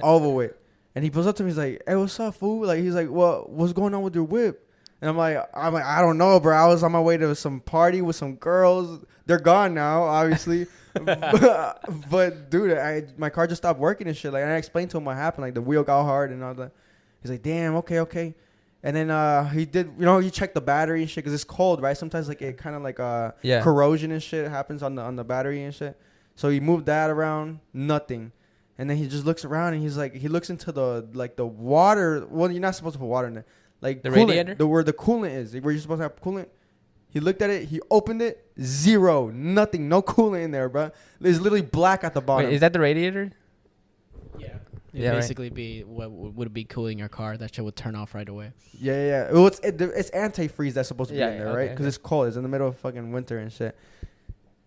Over with. And he pulls up to me. He's like, hey, what's up, fool? Like, he's like, what's going on with your whip? And I'm like, I don't know, bro. I was on my way to some party with some girls. They're gone now, obviously. but dude, my car just stopped working and shit. Like, and I explained to him what happened. Like, the wheel got hard and all that. He's like, damn, okay. And then he did, you know, he checked the battery and shit because it's cold, right? Sometimes like it kind of like corrosion and shit happens on the battery and shit. So he moved that around, nothing. And then he just looks around and he's like, he looks into the water. Well, you're not supposed to put water in there. Like the coolant, radiator? where the coolant is, where you're supposed to have coolant. He looked at it. He opened it. Zero. Nothing. No coolant in there, bro. It's literally black at the bottom. Wait, is that the radiator? Yeah. Yeah, basically be what would be cooling your car. That shit would turn off right away. Yeah. Well, it's antifreeze that's supposed to be in there, right? Because okay. it's cold. It's in the middle of fucking winter and shit.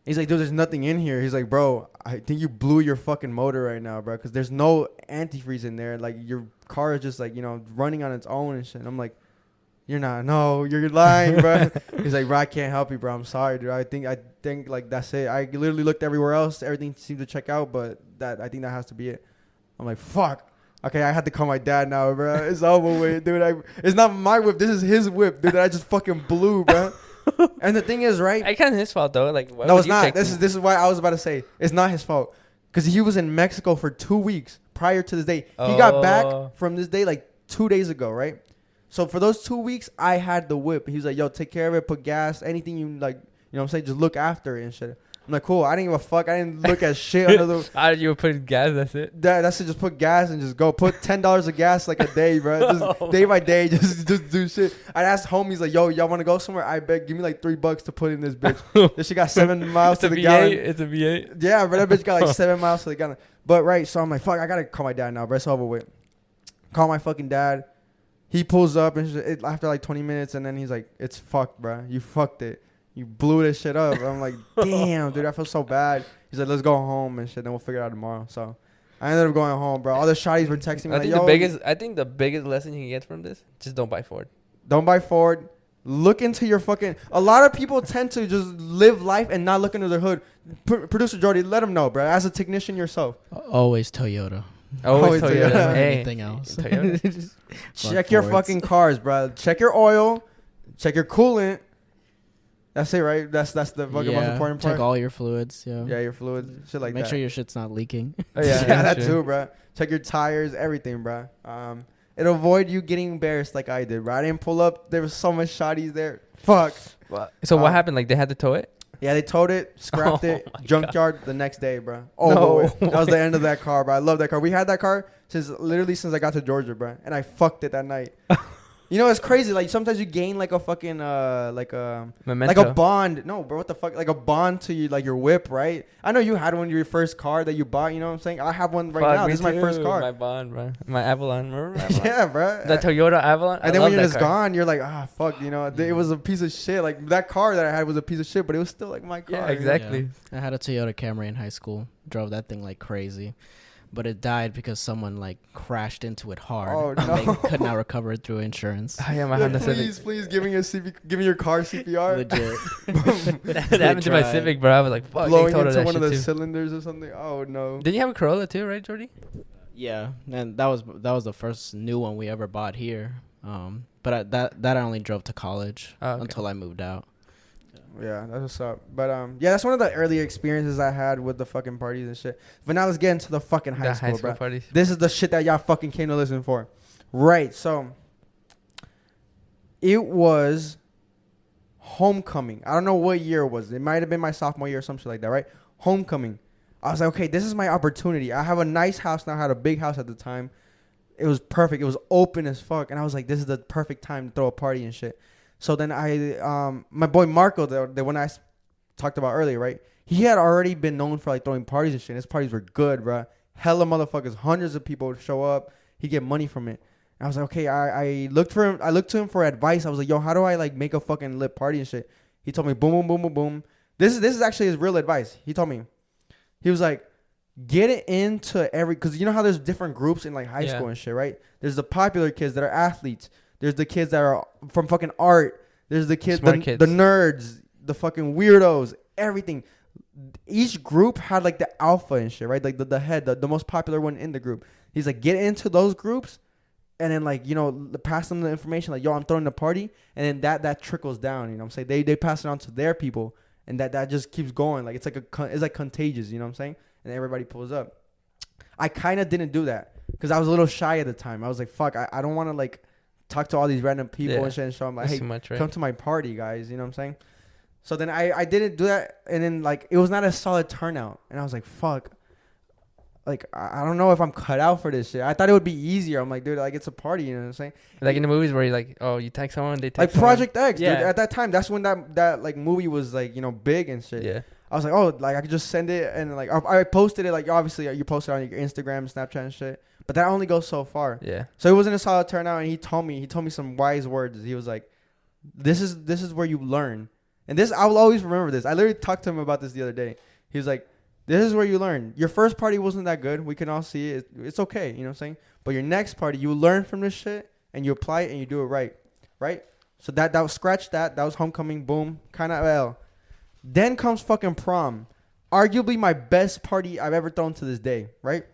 He's like, dude, there's nothing in here. He's like, bro, I think you blew your fucking motor right now, bro, because there's no antifreeze in there. Like, your car is just, like, you know, running on its own and shit. And I'm like, you're not. No, you're lying, bro. He's like, bro, I can't help you, bro. I'm sorry, dude. I think, like, that's it. I literally looked everywhere else. Everything seemed to check out, but I think that has to be it. I'm like, fuck. Okay, I had to call my dad now, bro. It's over with, dude. It's not my whip. This is his whip, dude. That I just fucking blew, bro. And the thing is, right? I kind of his fault though. Like, no, it's not. This is why I was about to say it's not his fault, because he was in Mexico for 2 weeks prior to this day. He got back from this day like 2 days ago, right? So for those 2 weeks, I had the whip. He was like, "Yo, take care of it. Put gas, anything you like. You know what I'm saying? Just look after it and shit." I'm like, cool. I didn't give a fuck. I didn't look at shit under the. You were putting gas. That's it. That's it. Just put gas and just go. Put $10 of gas like a day, bro. Just day by day. Just do shit. I asked homies like, yo, y'all want to go somewhere? I bet. Give me like $3 to put in this bitch. This shit got 7 miles to the gallon. It's a V8. Yeah, but that bitch got like 7 miles to the gallon. But right, so I'm like, fuck. I gotta call my dad now, bro. It's over with. Call my fucking dad. He pulls up and after like 20 minutes, and then he's like, it's fucked, bro. You fucked it. You blew this shit up. I'm like, damn, dude, I feel so bad. He's like, let's go home and shit. Then we'll figure it out tomorrow. So I ended up going home, bro. All the shotties were texting me. I think the biggest lesson you can get from this, just don't buy Ford. Don't buy Ford. Look into your fucking. A lot of people tend to just live life and not look into their hood. Producer Jordy, let him know, bro. As a technician yourself. Always Toyota. Always Toyota. Hey. Anything else? Toyota. Check your fucking cars, bro. Check your oil. Check your coolant. That's it, right? That's the fucking most important part. Check all your fluids. Yeah, your fluids, shit like that. Make sure your shit's not leaking. Oh, yeah, that too, bro. Check your tires, everything, bro. It'll avoid you getting embarrassed like I did, bro. I didn't pull up. There was so much shotties there. Fuck. So what happened? Like they had to tow it? Yeah, they towed it, scrapped Oh it, my junkyard the next day, bro. No That was the end of that car, bro. I love that car. We had that car since I got to Georgia, bro. And I fucked it that night. You know, it's crazy. Like sometimes you gain like a fucking Memento. like a bond. No, bro, what the fuck? Like a bond to you, like your whip, right? I know you had one your first car that you bought. You know what I'm saying? I have one right Fuck, now. me This is my first too. car. My Bond, bro. My Avalon. Remember my Avalon? Yeah, bro. The Toyota Avalon. And then when you're just gone, you're like, fuck, you know, it was a piece of shit. Like that car that I had was a piece of shit, but it was still like my car. Yeah, you know? exactly. Yeah. I had a Toyota Camry in high school. Drove that thing like crazy. But it died because someone like crashed into it hard. Oh, and no. they could not recover it through insurance. Oh, yeah, my Yeah, Honda please, Civic. please give me your car CPR. Legit. That happened to my tried. Civic, bro. I was like, fuck. Blowing they totaled into that one of shit the too. cylinders or something. Oh no. Didn't you have a Corolla too, right, Jordy? Yeah, and that was the first new one we ever bought here. But that I only drove to college Oh, okay. until I moved out. Yeah, that's what's up. But yeah, that's one of the early experiences I had with the fucking parties and shit. But now let's get into the fucking high school, bro. parties. This is the shit that y'all fucking came to listen for. Right, so it was homecoming. I don't know what year it was. It might have been my sophomore year or some shit like that, right? Homecoming. I was like, okay, this is my opportunity. I have a nice house now. I had a big house at the time. It was perfect. It was open as fuck. And I was like, this is the perfect time to throw a party and shit. So then my boy Marco, the one I talked about earlier, right? He had already been known for like throwing parties and shit. His parties were good, bro. Hella motherfuckers. Hundreds of people would show up. He'd get money from it. And I was like, okay, I looked for him. I looked to him for advice. I was like, yo, how do I like make a fucking lit party and shit? He told me, boom, boom, boom, boom, boom. This is actually his real advice. He told me, he was like, get it into because you know how there's different groups in like high school and shit, right? There's the popular kids that are athletes. There's the kids that are from fucking art. There's the kids, the nerds, the fucking weirdos, everything. Each group had like the alpha and shit, right? Like the head, the most popular one in the group. He's like, get into those groups and then like, you know, pass them the information like, yo, I'm throwing the party. And then that trickles down, you know what I'm saying? They pass it on to their people and that just keeps going. Like it's like contagious, you know what I'm saying? And everybody pulls up. I kind of didn't do that because I was a little shy at the time. I was like, fuck, I don't want to like talk to all these random people and shit and show them like, hey, come to my party, guys. You know what I'm saying? So then I didn't do that. And then like, it was not a solid turnout. And I was like, fuck. Like, I don't know if I'm cut out for this shit. I thought it would be easier. I'm like, dude, like it's a party. You know what I'm saying? Like in the movies where you like, oh, you text someone, they text like someone. Project X, dude. At that time, that's when that like movie was like, you know, big and shit. Yeah. I was like, oh, like I could just send it and like I posted it. Like obviously you posted on your Instagram, Snapchat and shit. But that only goes so far. Yeah. So it wasn't a solid turnout. And he told me some wise words. He was like, this is where you learn. And this, I will always remember this. I literally talked to him about this the other day. He was like, this is where you learn. Your first party wasn't that good. We can all see it. It's okay. You know what I'm saying? But your next party, you learn from this shit and you apply it and you do it right. Right? So that was scratch that. That was homecoming. Boom. Kind of L. Then comes fucking prom. Arguably my best party I've ever thrown to this day. Right?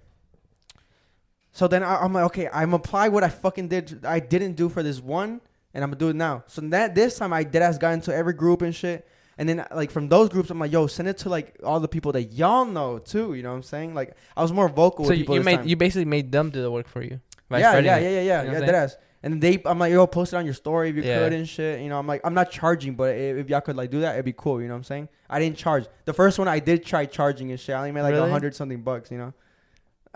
So then I'm like, okay, I'm apply what I fucking didn't do for this one. And I'm gonna do it now. So this time I deadass got into every group and shit. And then like from those groups, I'm like, yo, send it to like all the people that y'all know too. You know what I'm saying? Like I was more vocal with people. So you basically made them do the work for you. Yeah, You know deadass. And I'm like, yo, post it on your story if you could and shit. You know, I'm like, I'm not charging, but if y'all could like do that, it'd be cool. You know what I'm saying? I didn't charge. The first one I did try charging and shit. I only made like $100 something bucks. You know.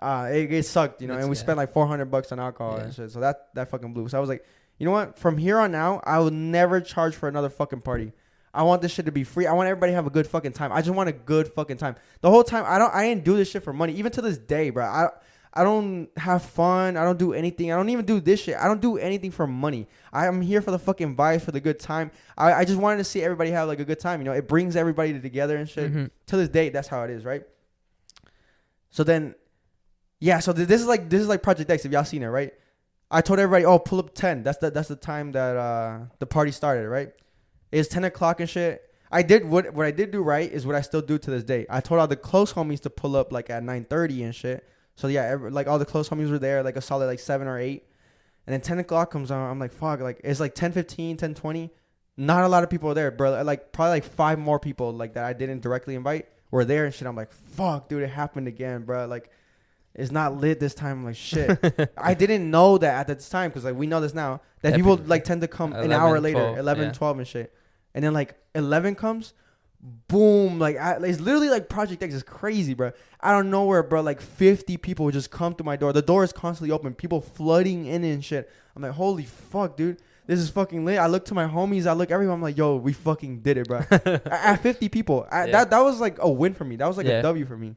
It sucked, you know, and we spent like $400 on alcohol and shit. So that fucking blew. So I was like, you know what? From here on out, I will never charge for another fucking party. I want this shit to be free. I want everybody to have a good fucking time. I just want a good fucking time. The whole time, I didn't do this shit for money. Even to this day, bro. I don't have fun. I don't do anything. I don't even do this shit. I don't do anything for money. I'm here for the fucking vibe, for the good time. I just wanted to see everybody have like a good time. You know, it brings everybody together and shit. Mm-hmm. To this day, that's how it is, right? So then, yeah. So this is like Project X. If y'all seen it, right? I told everybody, oh, pull up 10. That's the time that the party started, right? It's 10 o'clock and shit. I did what I did do right is what I still do to this day. I told all the close homies to pull up like at 9:30 and shit. So yeah, like all the close homies were there, like a solid like 7 or 8. And then 10 o'clock comes on. I'm like, fuck, like it's like 10:15, 10:20. Not a lot of people are there, bro. Like probably like 5 more people like that I didn't directly invite were there and shit. I'm like, fuck, dude, it happened again, bro. Like it's not lit this time. I'm like, shit. I didn't know that at the time because like we know this now that Yeah, people people- like tend to come an 11, hour later, 12, 11, yeah. 12 and shit. And then like 11 comes, boom, like it's literally like Project X is crazy, bro. Out of nowhere, bro, like 50 people would just come through my door. The door is constantly open, people flooding in and shit. I'm like, holy fuck, dude. This is fucking lit. I look to my homies. I look everyone. I'm like, yo, we fucking did it, bro. At 50 people. Yeah. That was like a win for me. That was like Yeah. a W for me.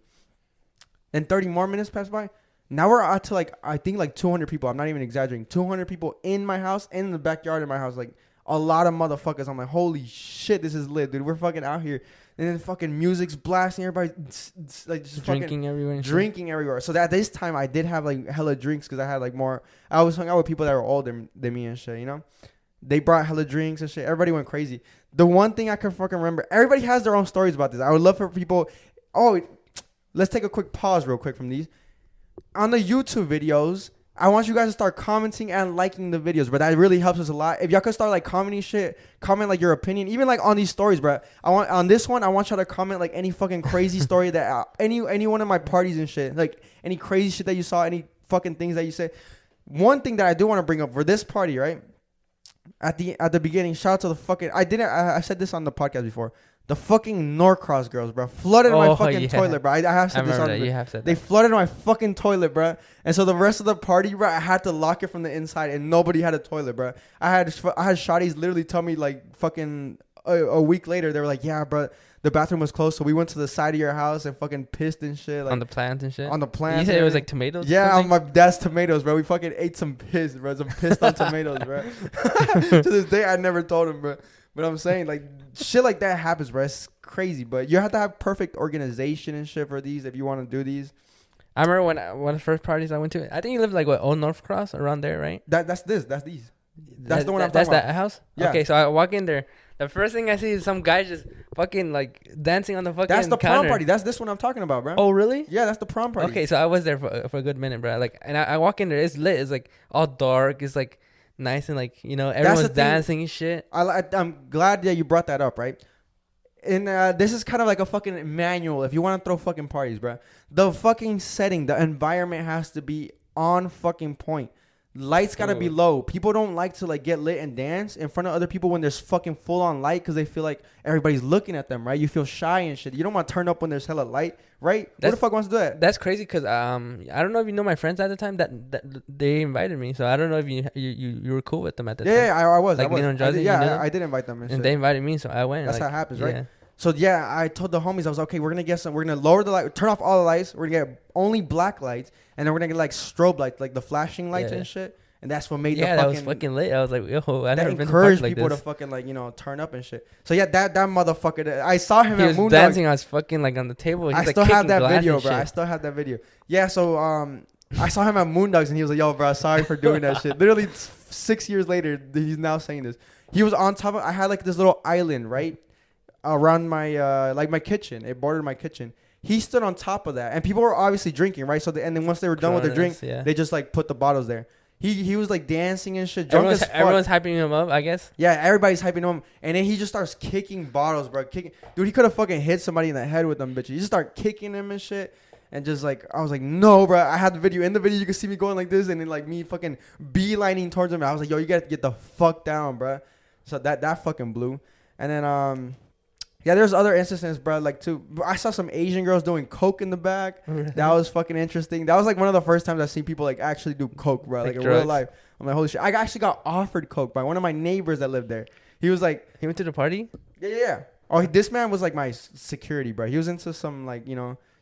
And 30 more minutes passed by. Now we're out to like, I think like 200 people. I'm not even exaggerating. 200 people in my house, in the backyard of my house. Like a lot of motherfuckers. I'm like, holy shit, this is lit, dude. We're fucking out here. And then fucking music's blasting. Everybody like just fucking Drinking everywhere. And shit. drinking everywhere. So that this time I did have like hella drinks because I had like more. I was hung out with people that were older than me and shit. You know, they brought hella drinks and shit. Everybody went crazy. The one thing I can fucking remember. Everybody has their own stories about this. I would love for people. Oh, let's take a quick pause real quick from these. On the YouTube videos, I want you guys to start commenting and liking the videos, bro. That really helps us a lot. If y'all could start like commenting shit, comment like your opinion, even like on these stories, bro. I want on this one, I want y'all to comment like any fucking crazy story that any one of my parties and shit, like any crazy shit that you saw, any fucking things that you said. One thing that I do want to bring up for this party, right? At the beginning, shout out to the fucking. I said this on the podcast before. The fucking Norcross girls, bro, flooded my Oh, fucking yeah. toilet, bro. I have I said this remember on. that. You have said They that. flooded my fucking toilet, bro. And so the rest of the party, bro, I had to lock it from the inside, and nobody had a toilet, bro. I had shotties literally tell me like fucking a week later, they were like, yeah, bro, the bathroom was closed, so we went to the side of your house and fucking pissed and shit, like On the plants and shit. on the plants. You said and it was everything. like tomatoes. or Yeah, on something? my dad's tomatoes, bro. We fucking ate some piss, bro. Some pissed on tomatoes, bro. To this day, I never told him, bro. But I'm saying, like, shit like that happens, bro. It's crazy, but you have to have perfect organization and shit for these if you want to do these. I remember when one of the first parties I went to. I think you lived like Old North Cross around there, right? That's these. That's the one I'm That's talking about. that house. Yeah. Okay, so I walk in there. The first thing I see is some guy just fucking like dancing on the fucking. That's the prom counter. party. That's this one I'm talking about, bro. Oh really? Yeah, that's the prom party. Okay, so I was there for a good minute, bro. Like, and I walk in there. It's lit. It's like all dark. It's like nice and like everyone's the thing. dancing and shit. I'm glad that you brought that up, right? And this is kind of like a fucking manual if you want to throw fucking parties, bro. The fucking setting, the environment has to be on fucking point. Lights gotta be Ooh. low. People don't like to like get lit and dance in front of other people when there's fucking full on light because they feel like everybody's looking at them, right? You feel shy and shit. You don't want to turn up when there's hella light, right? Who the That's- fuck wants to do that? That's crazy because I don't know if you know my friends at the time that they invited me. So I don't know if you were cool with them at the time. Yeah, I was. Like, I was. you know, I Jersey, did, you knew yeah, them? I did invite them and shit. And they invited me, so I went. That's like, how it happens, right? yeah. So yeah, I told the homies, I was okay. We're gonna lower the light, turn off all the lights. We're gonna get only black lights, and then we're gonna get like strobe lights, like the flashing lights Yeah. and shit. And that's what made Yeah, the that was fucking lit. I was like, yo, I that never been to a encouraged party like people this. to fucking like turn up and shit. So yeah, that motherfucker. I saw him He at was Moondog. dancing. I was fucking like on the table. He's I like still have kicking that glass video, and bro. I shit. still have that video. Yeah, so I saw him at Moondogs and he was like, "Yo, bro, sorry for doing that shit." Literally 6 years later, he's now saying this. He was on top of. I had like this little island right around my like my kitchen. It bordered my kitchen. He stood on top of that, and people were obviously drinking, right? So and then once they were done with their drink, Coronas, yeah. they just like put the bottles there. He was like dancing and shit, drunk as fuck. Everyone's hyping him up, I guess. Yeah, everybody's hyping him, and then he just starts kicking bottles, bro. Dude, he could have fucking hit somebody in the head with them bitches. He just start kicking him and shit, and just like I was like, no, bro. I had the video. In the video, you can see me going like this, and then like me fucking beelining towards him. I was like, yo, you gotta get the fuck down, bro. So that fucking blew, and then yeah, there's other instances, bro. Like too, I saw some Asian girls doing coke in the back. That was fucking interesting. That was like one of the first times I've seen people like actually do coke, bro. Like in real drugs? life. I'm like, holy shit. I actually got offered coke by one of my neighbors that lived there. He was like, He went to the party. yeah. Oh, this man was like my security, bro. He was into some like,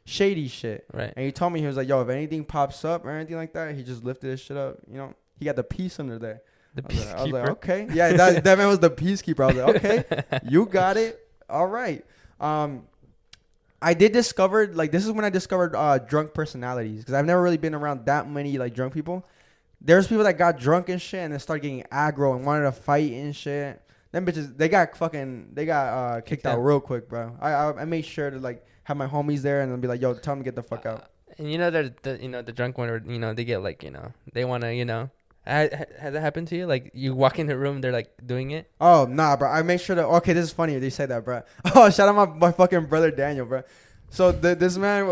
shady shit. Right. And he told me, he was like, yo, if anything pops up or anything like that, he just lifted his shit up. He got the peace under there. The I was like, peacekeeper. okay. Yeah, that man was the peacekeeper. I was like, okay, you got it. All right. I did discover, like, this is when I discovered drunk personalities, because I've never really been around that many like drunk people. There's people that got drunk and shit and then started getting aggro and wanted to fight and shit. Them bitches, they got kicked out real quick, bro. I made sure to like have my homies there and then be like, yo, tell them to get the fuck out. And the drunk one, or they get like they want to Has that happened to you? Like you walk in the room, they're like doing it. Oh nah, bro. I make sure to. Okay, this is funny. They say that, bro. Oh, shout out my fucking brother Daniel, bro. So this man,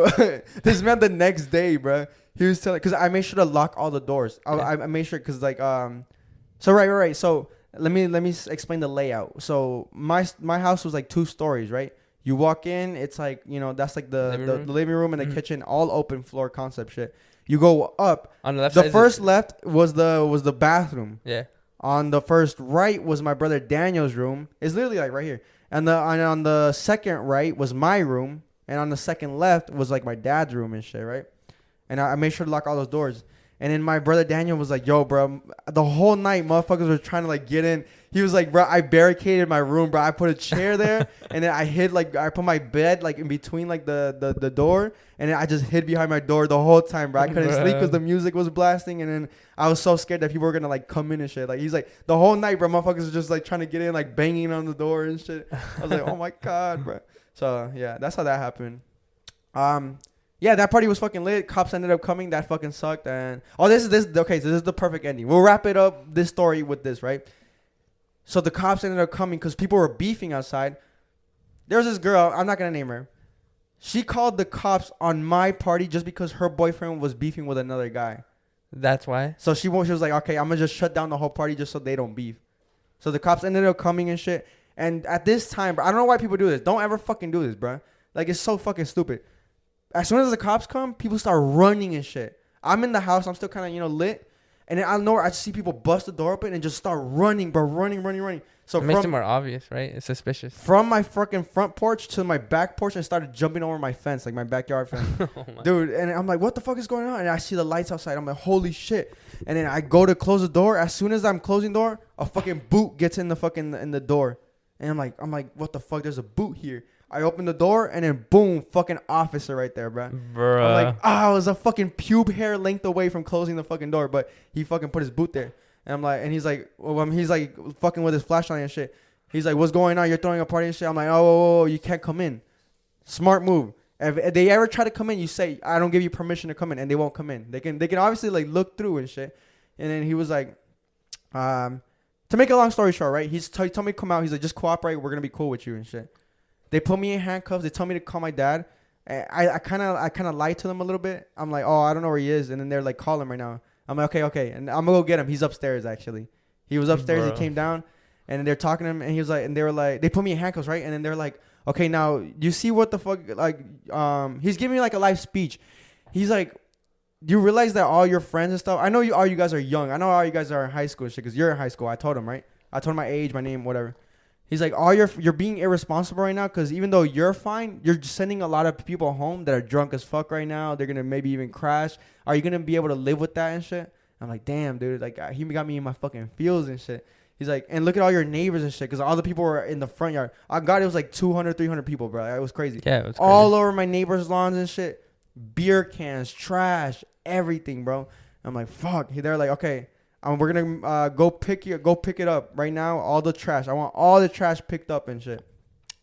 this man, the next day, bro, he was telling, cause I made sure to lock all the doors. I made sure, cause like so right. So let me explain the layout. So my house was like 2 stories, right? You walk in, it's like, you know, that's like the living room and the kitchen, all open floor concept shit. You go up. On the left The side. first left was the bathroom. Yeah. On the first right was my brother Daniel's room. It's literally like right here. And on the second right was my room. And on the second left was like my dad's room and shit, right? And I made sure to lock all those doors. And then my brother Daniel was like, yo, bro, the whole night motherfuckers were trying to like get in. He was like, bro, I barricaded my room, bro. I put a chair there and then I put my bed like in between like the door. And then I just hid behind my door the whole time, bro. I couldn't sleep because the music was blasting. And then I was so scared that people were going to like come in and shit. Like he's like, the whole night, bro, motherfuckers were just like trying to get in, like banging on the door and shit. I was like, oh my God, bro. So yeah, that's how that happened. Yeah, that party was fucking lit. Cops ended up coming. That fucking sucked. And this is okay. So this is the perfect ending. We'll wrap it up. This story with this, right? So the cops ended up coming because people were beefing outside. There was this girl. I'm not gonna name her. She called the cops on my party just because her boyfriend was beefing with another guy. That's why. So she was like, okay, I'm gonna just shut down the whole party just so they don't beef. So the cops ended up coming and shit. And at this time, bro, I don't know why people do this. Don't ever fucking do this, bro. Like it's so fucking stupid. As soon as the cops come, people start running and shit. I'm in the house. I'm still kind of, lit. And then out of nowhere, I just see people bust the door open and just start running, bro. Running. So it makes it more obvious, right? It's suspicious. From my fucking front porch to my back porch, and started jumping over my fence, like my backyard fence. Dude, and I'm like, what the fuck is going on? And I see the lights outside. I'm like, holy shit. And then I go to close the door. As soon as I'm closing the door, a fucking boot gets in the door. And I'm like, what the fuck? There's a boot here. I open the door and then boom, fucking officer right there, bro. Bruh. I'm like, I was a fucking pube hair length away from closing the fucking door, but he fucking put his boot there. And I'm like, and he's like, he's like fucking with his flashlight and shit. He's like, what's going on? You're throwing a party and shit. I'm like, oh, you can't come in. Smart move. If they ever try to come in, you say, I don't give you permission to come in, and they won't come in. They can obviously like look through and shit. And then he was like, to make a long story short, right? He told me to come out. He's like, just cooperate. We're gonna be cool with you and shit. They put me in handcuffs. They told me to call my dad. I kind of lied to them a little bit. I'm like, oh, I don't know where he is. And then they're like, call him right now. I'm like, okay. And I'm going to go get him. He's upstairs, actually. He was upstairs. Bro. He came down. And then they're talking to him. And he was like, and they were like, they put me in handcuffs, right? And then they're like, okay, now, you see what the fuck, like, he's giving me like a live speech. He's like, do you realize that all your friends and stuff, I know all you guys are young. I know all you guys are in high school and shit because you're in high school. I told him, right? I told him my age, my name, whatever. He's like, you're being irresponsible right now because even though you're fine, you're sending a lot of people home that are drunk as fuck right now. They're going to maybe even crash. Are you going to be able to live with that and shit? I'm like, damn, dude. Like, he got me in my fucking feels and shit. He's like, and look at all your neighbors and shit because all the people were in the front yard. It was like 200, 300 people, bro. It was crazy. Yeah, it was crazy. All over my neighbors' lawns and shit. Beer cans, trash, everything, bro. I'm like, fuck. They're like, okay. We're gonna go pick it up right now. All the trash. I want all the trash picked up and shit.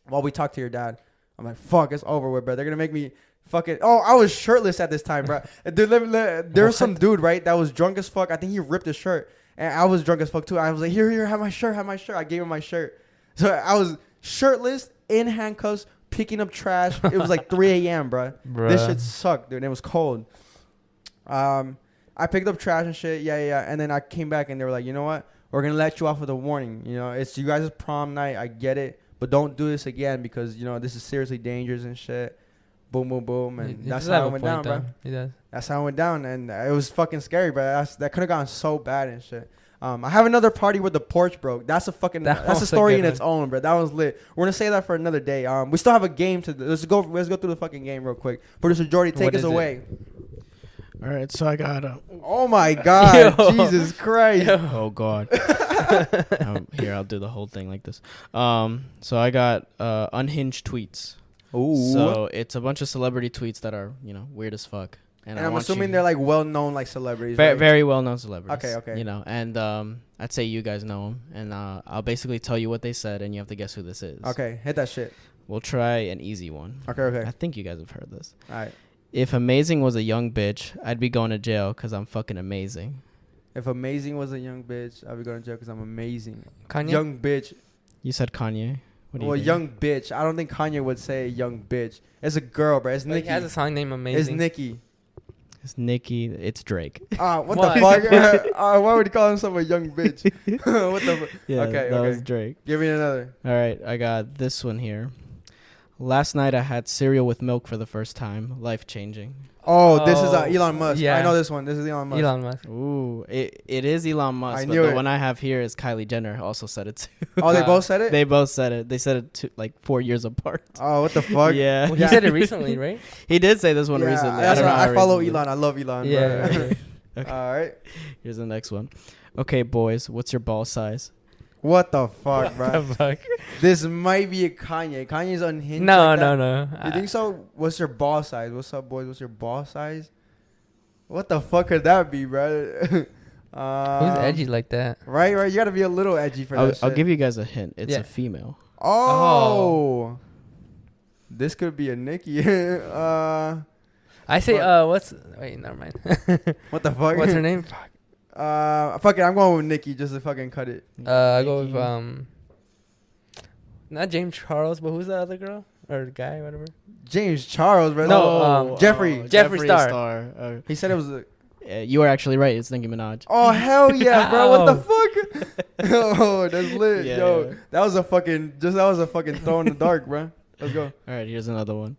While we talk to your dad, I'm like, fuck, it's over with, bro. They're gonna make me fucking. Oh, I was shirtless at this time, bro. There's some dude, right, that was drunk as fuck. I think he ripped his shirt, and I was drunk as fuck too. I was like, here, have my shirt. I gave him my shirt. So I was shirtless in handcuffs, picking up trash. It was like 3 a.m., bro. This shit sucked, dude. It was cold. I picked up trash and shit, yeah. And then I came back and they were like, you know what? We're going to let you off with a warning. You know, it's you guys' prom night. I get it. But don't do this again because, this is seriously dangerous and shit. Boom, boom, boom. And that's how it went down, bro. He does. That's how it went down. And it was fucking scary, bro. That could have gone so bad and shit. I have another party where the porch broke. That's a story in its own, bro. That was lit. We're going to say that for another day. We still have a game let's go through the fucking game real quick. Producer Jordy, take us away. All right, so I got oh my God, yo. Jesus Christ! Yo. Oh God! Here, I'll do the whole thing like this. So I got unhinged tweets. Ooh. So it's a bunch of celebrity tweets that are weird as fuck. And I'm assuming they're like well-known like celebrities. Very, right? very well-known celebrities. Okay. And I'd say you guys know them, and I'll basically tell you what they said, and you have to guess who this is. Okay, hit that shit. We'll try an easy one. Okay. I think you guys have heard this. All right. If amazing was a young bitch, I'd be going to jail because I'm fucking amazing. If amazing was a young bitch, I'd be going to jail because I'm amazing. Kanye? Young bitch. You said Kanye. What do you Well, think? young bitch. I don't think Kanye would say young bitch. It's a girl, bro. It's Like, Nicki. he has a song named It's Amazing. Nicki. It's Nicki. It's Drake. What What? the fuck? Why would he call himself a young bitch? What the? Yeah, Okay, that was okay. Drake. Give me another. All right, I got this one here. Last night I had cereal with milk for the first time. Life changing. Oh, this is Oh, Elon Musk. yeah. I know this one. This is Elon Musk. Elon Musk. Ooh, it is Elon Musk. I but knew the it. one I have here is Kylie Jenner. Also said it too. Oh, they both said it. They both said it. They said it like 4 years apart. Oh, what the fuck? Yeah, Well, he said it recently, right? he did say this one Yeah, recently. that's don't know why how I follow recently. Elon. I love Elon. Yeah. Bro. Okay. All right. Here's the next one. Okay, boys, what's your ball size? What the fuck, What bro? the fuck? This might be a Kanye. Kanye's unhinged. No, like that. no. You think so? What's your ball size? What's up, boys? What's your ball size? What the fuck could that be, bro? Who's edgy like that? Right. You gotta be a little edgy for that I'll shit. give you guys a hint. It's Yeah. a female. Oh. This could be a Nicki. I say, Fuck. what's... Wait, never mind. What the fuck? What's her name? Fuck. Fuck it. I'm going with Nicki just to fucking cut it. I go with, Nicki. not James Charles, but who's the other girl? Or guy, whatever. James Charles, bro. No, Jeffrey. Jeffree Star. He said it was a... You were actually right. It's Nicki Minaj. Oh, hell yeah, bro. What the Ow. fuck? Oh, that's lit. Yeah. Yo, that was a fucking throw in the dark, bro. Let's go. All right, here's another one.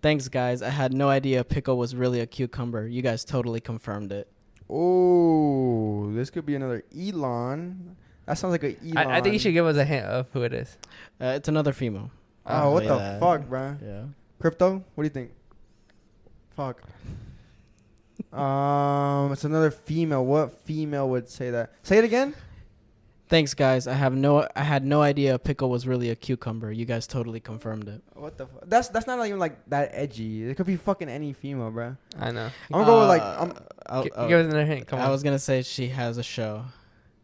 Thanks, guys. I had no idea pickle was really a cucumber. You guys totally confirmed it. Oh, this could be another Elon. That sounds like a Elon. I think you should give us a hint of who it is. It's another female. Oh, what Say the that. fuck, bro? Yeah. Crypto? What do you think? Fuck. It's another female. What female would say that? Say it again. Thanks, guys. I had no idea pickle was really a cucumber. You guys totally confirmed it. What the fuck? That's not even like that edgy. It could be fucking any female, bro. I know. I'm gonna go with like Give us another hint. Come on. I was gonna say she has a show.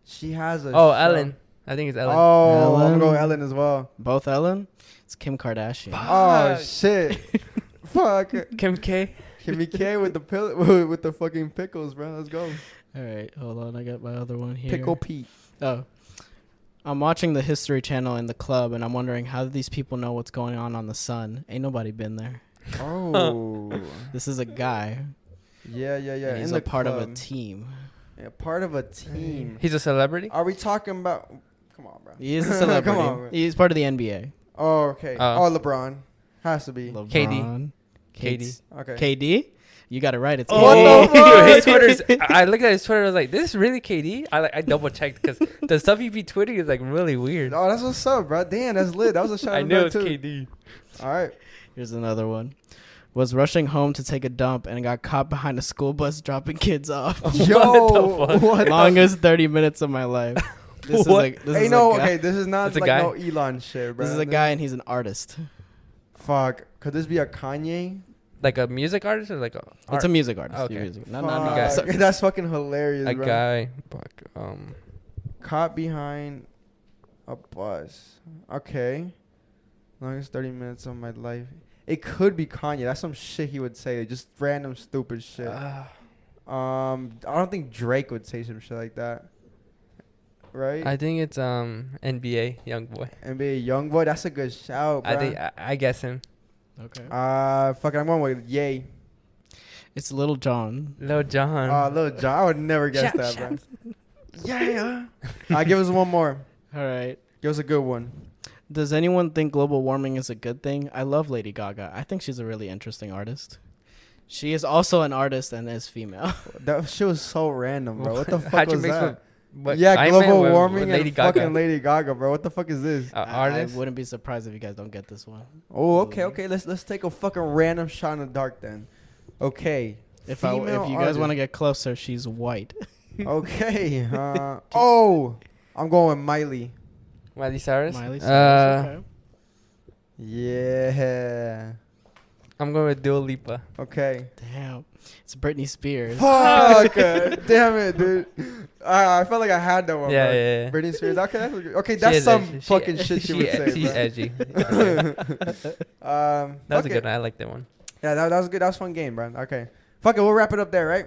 she has a. Oh, show. Ellen. I think it's Ellen. Oh, I'm Ellen. gonna go with Ellen as well. Both Ellen. It's Kim Kardashian. Oh Fuck. shit. Fuck. Kim K. Kimmy K with the with the fucking pickles, bro. Let's go. All right, hold on. I got my other one here. Pickle Pete. Oh. I'm watching the History Channel in the club, and I'm wondering how do these people know what's going on the sun? Ain't nobody been there. Oh. This is a guy. Yeah. And he's In a the part of a club. team. Yeah, part of a team. He's a celebrity. Are we talking about? Come on, bro. He is a celebrity. Come on, man. He's part of the NBA. Oh, okay. Oh. LeBron has to be. LeBron. KD. Okay. KD? You got it right. It's What KD. the fuck? His Twitter's. I looked at his Twitter. I was like, "This is really KD." I double checked because the stuff he be tweeting is like really weird. Oh, that's what's up, bro. Damn, that's lit. That was a shout I out knew there, it's too. KD. All right. Here's another one. Was rushing home to take a dump and got caught behind a school bus dropping kids off. Yo, What the fuck? what? Longest 30 minutes of my life. This What? is this Hey, is no, a guy. okay. This is not It's a like guy? no Elon shit, bro. This is a guy and he's an artist. Fuck. Could this be a Kanye? Like a music artist or like a It's a music artist. Okay. Music. Not Fuck. guy. sorry. That's fucking hilarious, a bro. guy. Fuck. Caught behind a bus. Okay. Longest 30 minutes of my life. It could be Kanye. That's some shit he would say. Just random stupid shit. I don't think Drake would say some shit like that. Right? I think it's NBA YoungBoy. NBA YoungBoy. That's a good shout, bro. I think I guess him. Okay. Fucking, I'm going with Ye. It's Little John. Lil Jon. Lil Jon. I would never guess Shout, that, shout. bro. Yeah. Give us one more. All right. Give us a good one. Does anyone think global warming is a good thing? I love Lady Gaga. I think she's a really interesting artist. She is also an artist and is female. That shit was so random, bro. What the How'd fuck you was mix that? What Yeah, I global meant with warming Lady and Gaga. fucking Lady Gaga, bro. What the fuck is this? Artist. I wouldn't be surprised if you guys don't get this one. Oh, okay. Let's take a fucking random shot in the dark then. Okay. If Female you guys want to artist. get closer, she's white. Okay. I'm going with Miley. Miley Cyrus. Miley Cyrus. Okay. Yeah. I'm going with Dua Lipa. Okay. Damn. It's Britney Spears. Fuck. Damn it, dude. I felt like I had that one. Yeah, bro. yeah, yeah. Britney Spears. Okay, that's She that's is some edgy. fucking shit she would say. She's bro. edgy. That That was a good one. I like that one. Yeah, that was good. That was a fun game, bro. Okay. Fuck it. We'll wrap it up there, right?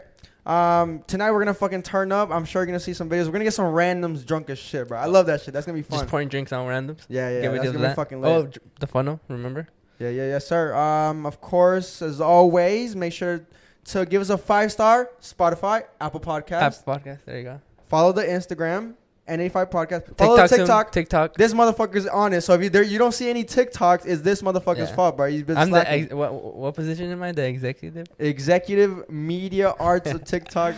Tonight we're gonna fucking turn up. I'm sure you're gonna see some videos. We're gonna get some randoms drunk as shit, bro. I love that shit. That's gonna be fun. Just pouring drinks on randoms. Yeah, yeah, Get that's videos of gonna be that. fucking lit. Oh, the funnel. Remember? Yeah, yeah, yes, sir. Of course, as always, make sure to give us a 5-star. Spotify, Apple Podcasts. App podcast. There you go. Follow the Instagram, N85 Podcast. Follow the soon. TikTok. TikTok. This motherfucker's on it. So if you don't see any TikToks, it's this motherfucker's Yeah. fault, bro. He's been I'm slacking. the what position am I? The executive. Executive media arts of TikTok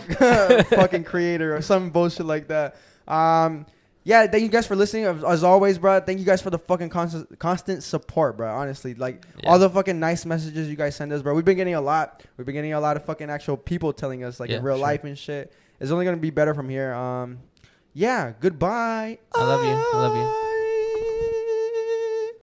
fucking creator or some bullshit like that. Yeah, thank you guys for listening. As always, bro, thank you guys for the fucking constant support, bro. Honestly, like all the fucking nice messages you guys send us, bro. We've been getting a lot. We've been getting a lot of fucking actual people telling us, like, in real life and shit. It's only gonna be better from here. Yeah, goodbye. I love you. I love you.